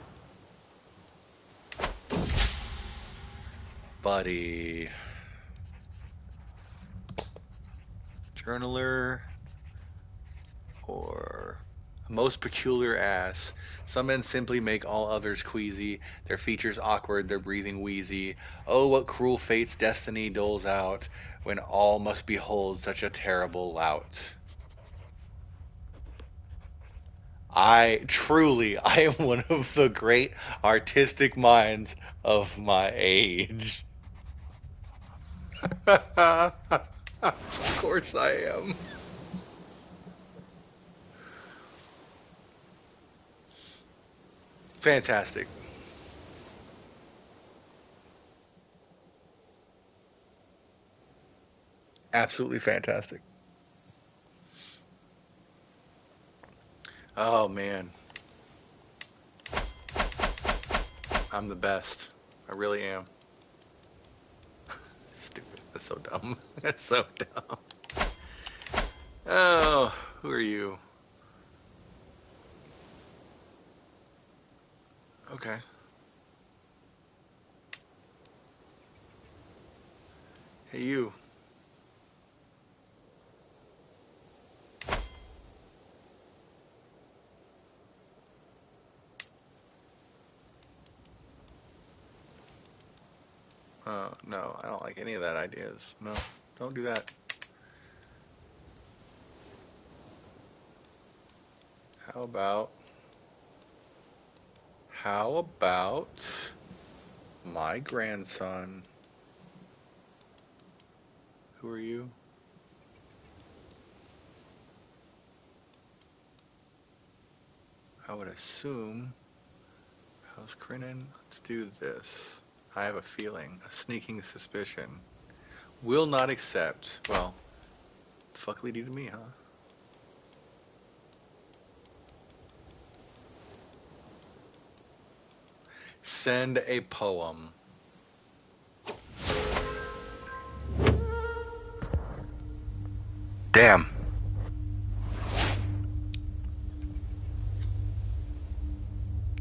Buddy. Journaler. Or most peculiar ass. Some men simply make all others queasy, their features awkward, their breathing wheezy. Oh, what cruel fates destiny doles out, when all must behold such a terrible lout. I am one of the great artistic minds of my age. Of course I am. Fantastic. Absolutely fantastic. Oh man. I'm the best. I really am. Stupid. That's so dumb. That's so dumb. Oh, who are you? Okay. Hey, you. No, I don't like any of that ideas. No, don't do that. How about... How about my grandson? Who are you? I would assume... How's Crinan? Let's do this. I have a feeling, a sneaking suspicion. Will not accept. Well, fuck leading to me, huh? Send a poem. Damn.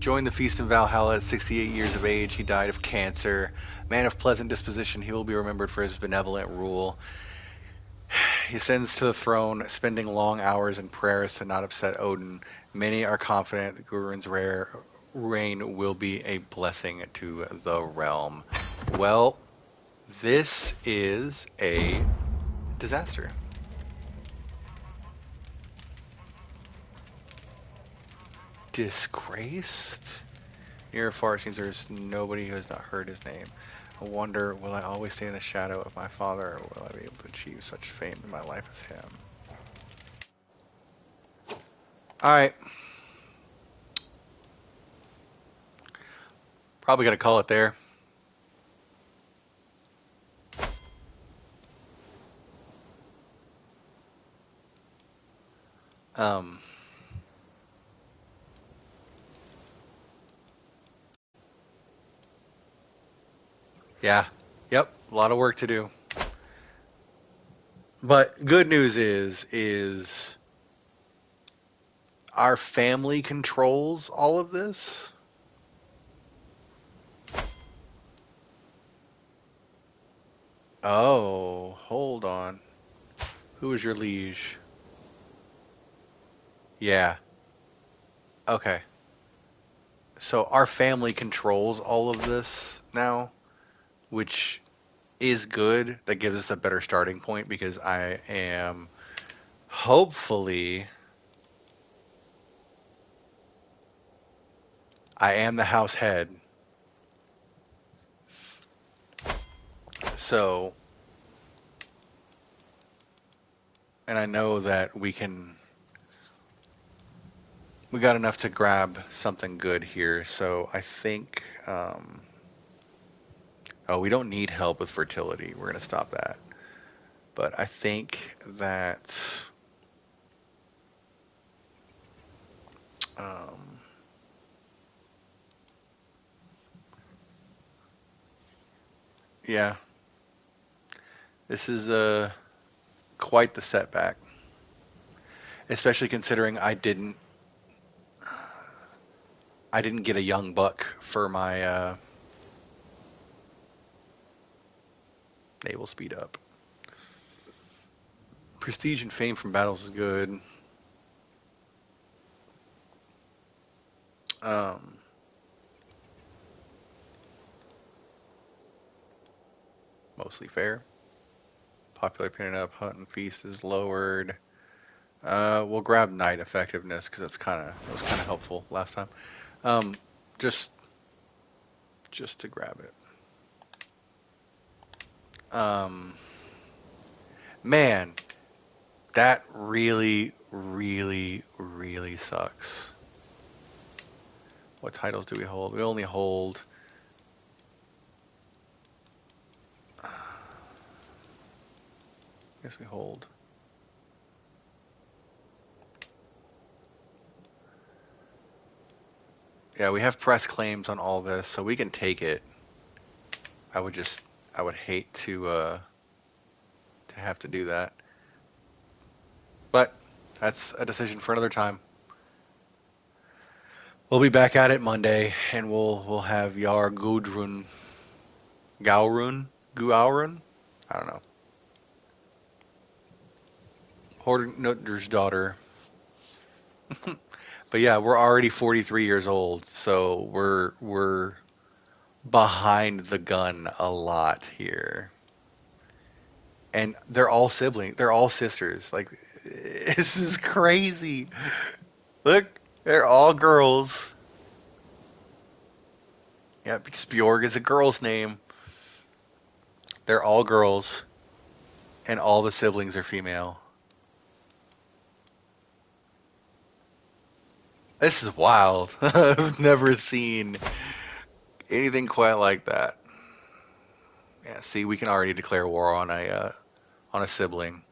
Joined the feast in Valhalla at 68 years of age. He died of cancer. Man of pleasant disposition, he will be remembered for his benevolent rule. He ascends to the throne, spending long hours in prayers to not upset Odin. Many are confident that Gurun's rare reign will be a blessing to the realm. Well, this is a disaster. Disgraced? Near or far, it seems there's nobody who has not heard his name. I wonder, will I always stay in the shadow of my father, or will I be able to achieve such fame in my life as him? Alright. Probably gonna call it there. Um, yeah. Yep. A lot of work to do. But good news is our family controls all of this. Oh, hold on. Who is your liege? Yeah. Okay. So our family controls all of this now, which is good. That gives us a better starting point because I am hopefully I am the house head. So, and I know that we got enough to grab something good here. So I think oh, we don't need help with fertility. We're going to stop that. But I think that um, yeah, this is quite the setback, especially considering I didn't get a young buck for my naval speed up. Prestige and fame from battles is good. Um, mostly fair. Popular opinion up. Hunt and feast is lowered. We'll grab night effectiveness because that was kind of helpful last time. Um, just to grab it. Man, that really, really, really sucks. What titles do we hold? We only hold. I guess we hold. Yeah, we have press claims on all this, so we can take it. I would hate to have to do that. But that's a decision for another time. We'll be back at it Monday, and we'll have Yar Gudrun, Guaurun. I don't know. Hornutter's daughter. But yeah, we're already 43 years old, so we're behind the gun a lot here. And they're all siblings. They're all sisters. Like this is crazy. Look, they're all girls. Yeah, Bjorg is a girl's name. They're all girls, and all the siblings are female. This is wild. I've never seen anything quite like that. Yeah, see, we can already declare war on a sibling.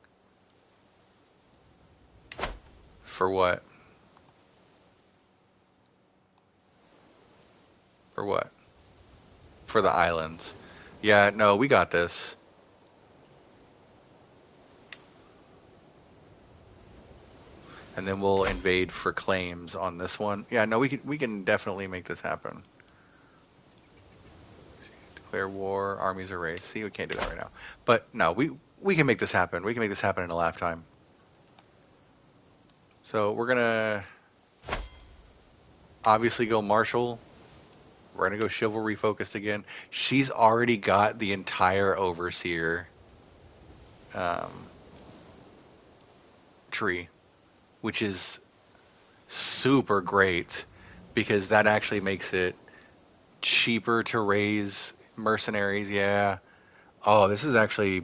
For what? For what? For the islands. Yeah, no, we got this. and then we'll invade for claims on this one. Yeah, no, we can definitely make this happen. Declare war, armies are raised. See, we can't do that right now. But no, we can make this happen. We can make this happen in a lifetime. So we're gonna obviously go martial. We're gonna go chivalry focused again. She's already got the entire overseer um, tree, which is super great because that actually makes it cheaper to raise mercenaries. Yeah. Oh, this is actually,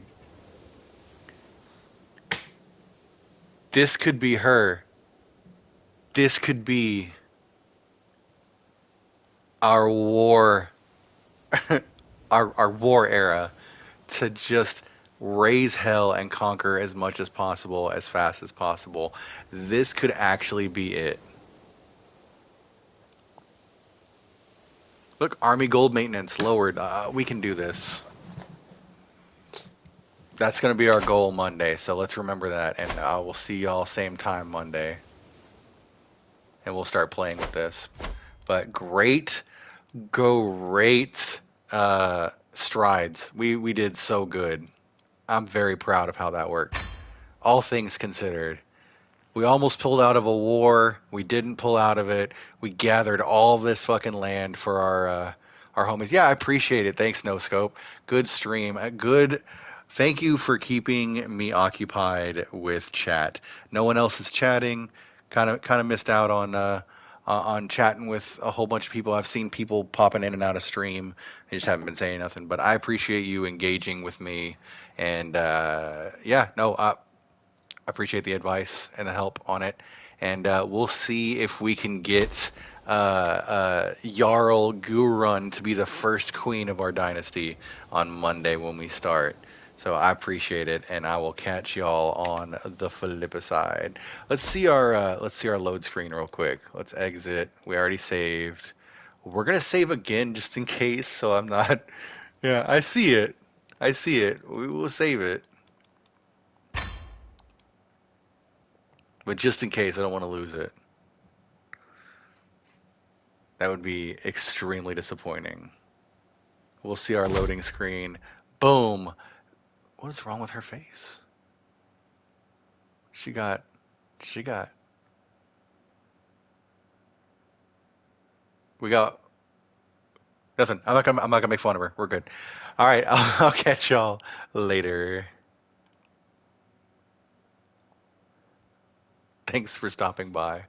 this could be her. This could be our war, our war era to just raise hell and conquer as much as possible, as fast as possible. This could actually be it. Look, army gold maintenance lowered. We can do this. That's going to be our goal Monday, so let's remember that. And we'll see y'all same time Monday. And we'll start playing with this. But great strides. We did so good. I'm very proud of how that worked. All things considered. We almost pulled out of a war. We didn't pull out of it. We gathered all this fucking land for our homies. Yeah, I appreciate it. Thanks, No Scope. Good stream. Good. Thank you for keeping me occupied with chat. No one else is chatting. Kind of missed out on chatting with a whole bunch of people. I've seen people popping in and out of stream. They just haven't been saying nothing. But I appreciate you engaging with me. And yeah, no, I appreciate the advice and the help on it, and we'll see if we can get Jarl Gurun to be the first queen of our dynasty on Monday when we start. So I appreciate it, and I will catch y'all on the flip side. Let's see our load screen real quick. Let's exit. We already saved. We're gonna save again just in case, so I'm not. Yeah, I see it. I see it. We will save it. But just in case, I don't want to lose it. That would be extremely disappointing. We'll see our loading screen. Boom. What is wrong with her face? She got, she got, we got nothing. I'm not gonna make fun of her. We're good. All right. I'll catch y'all later. Thanks for stopping by.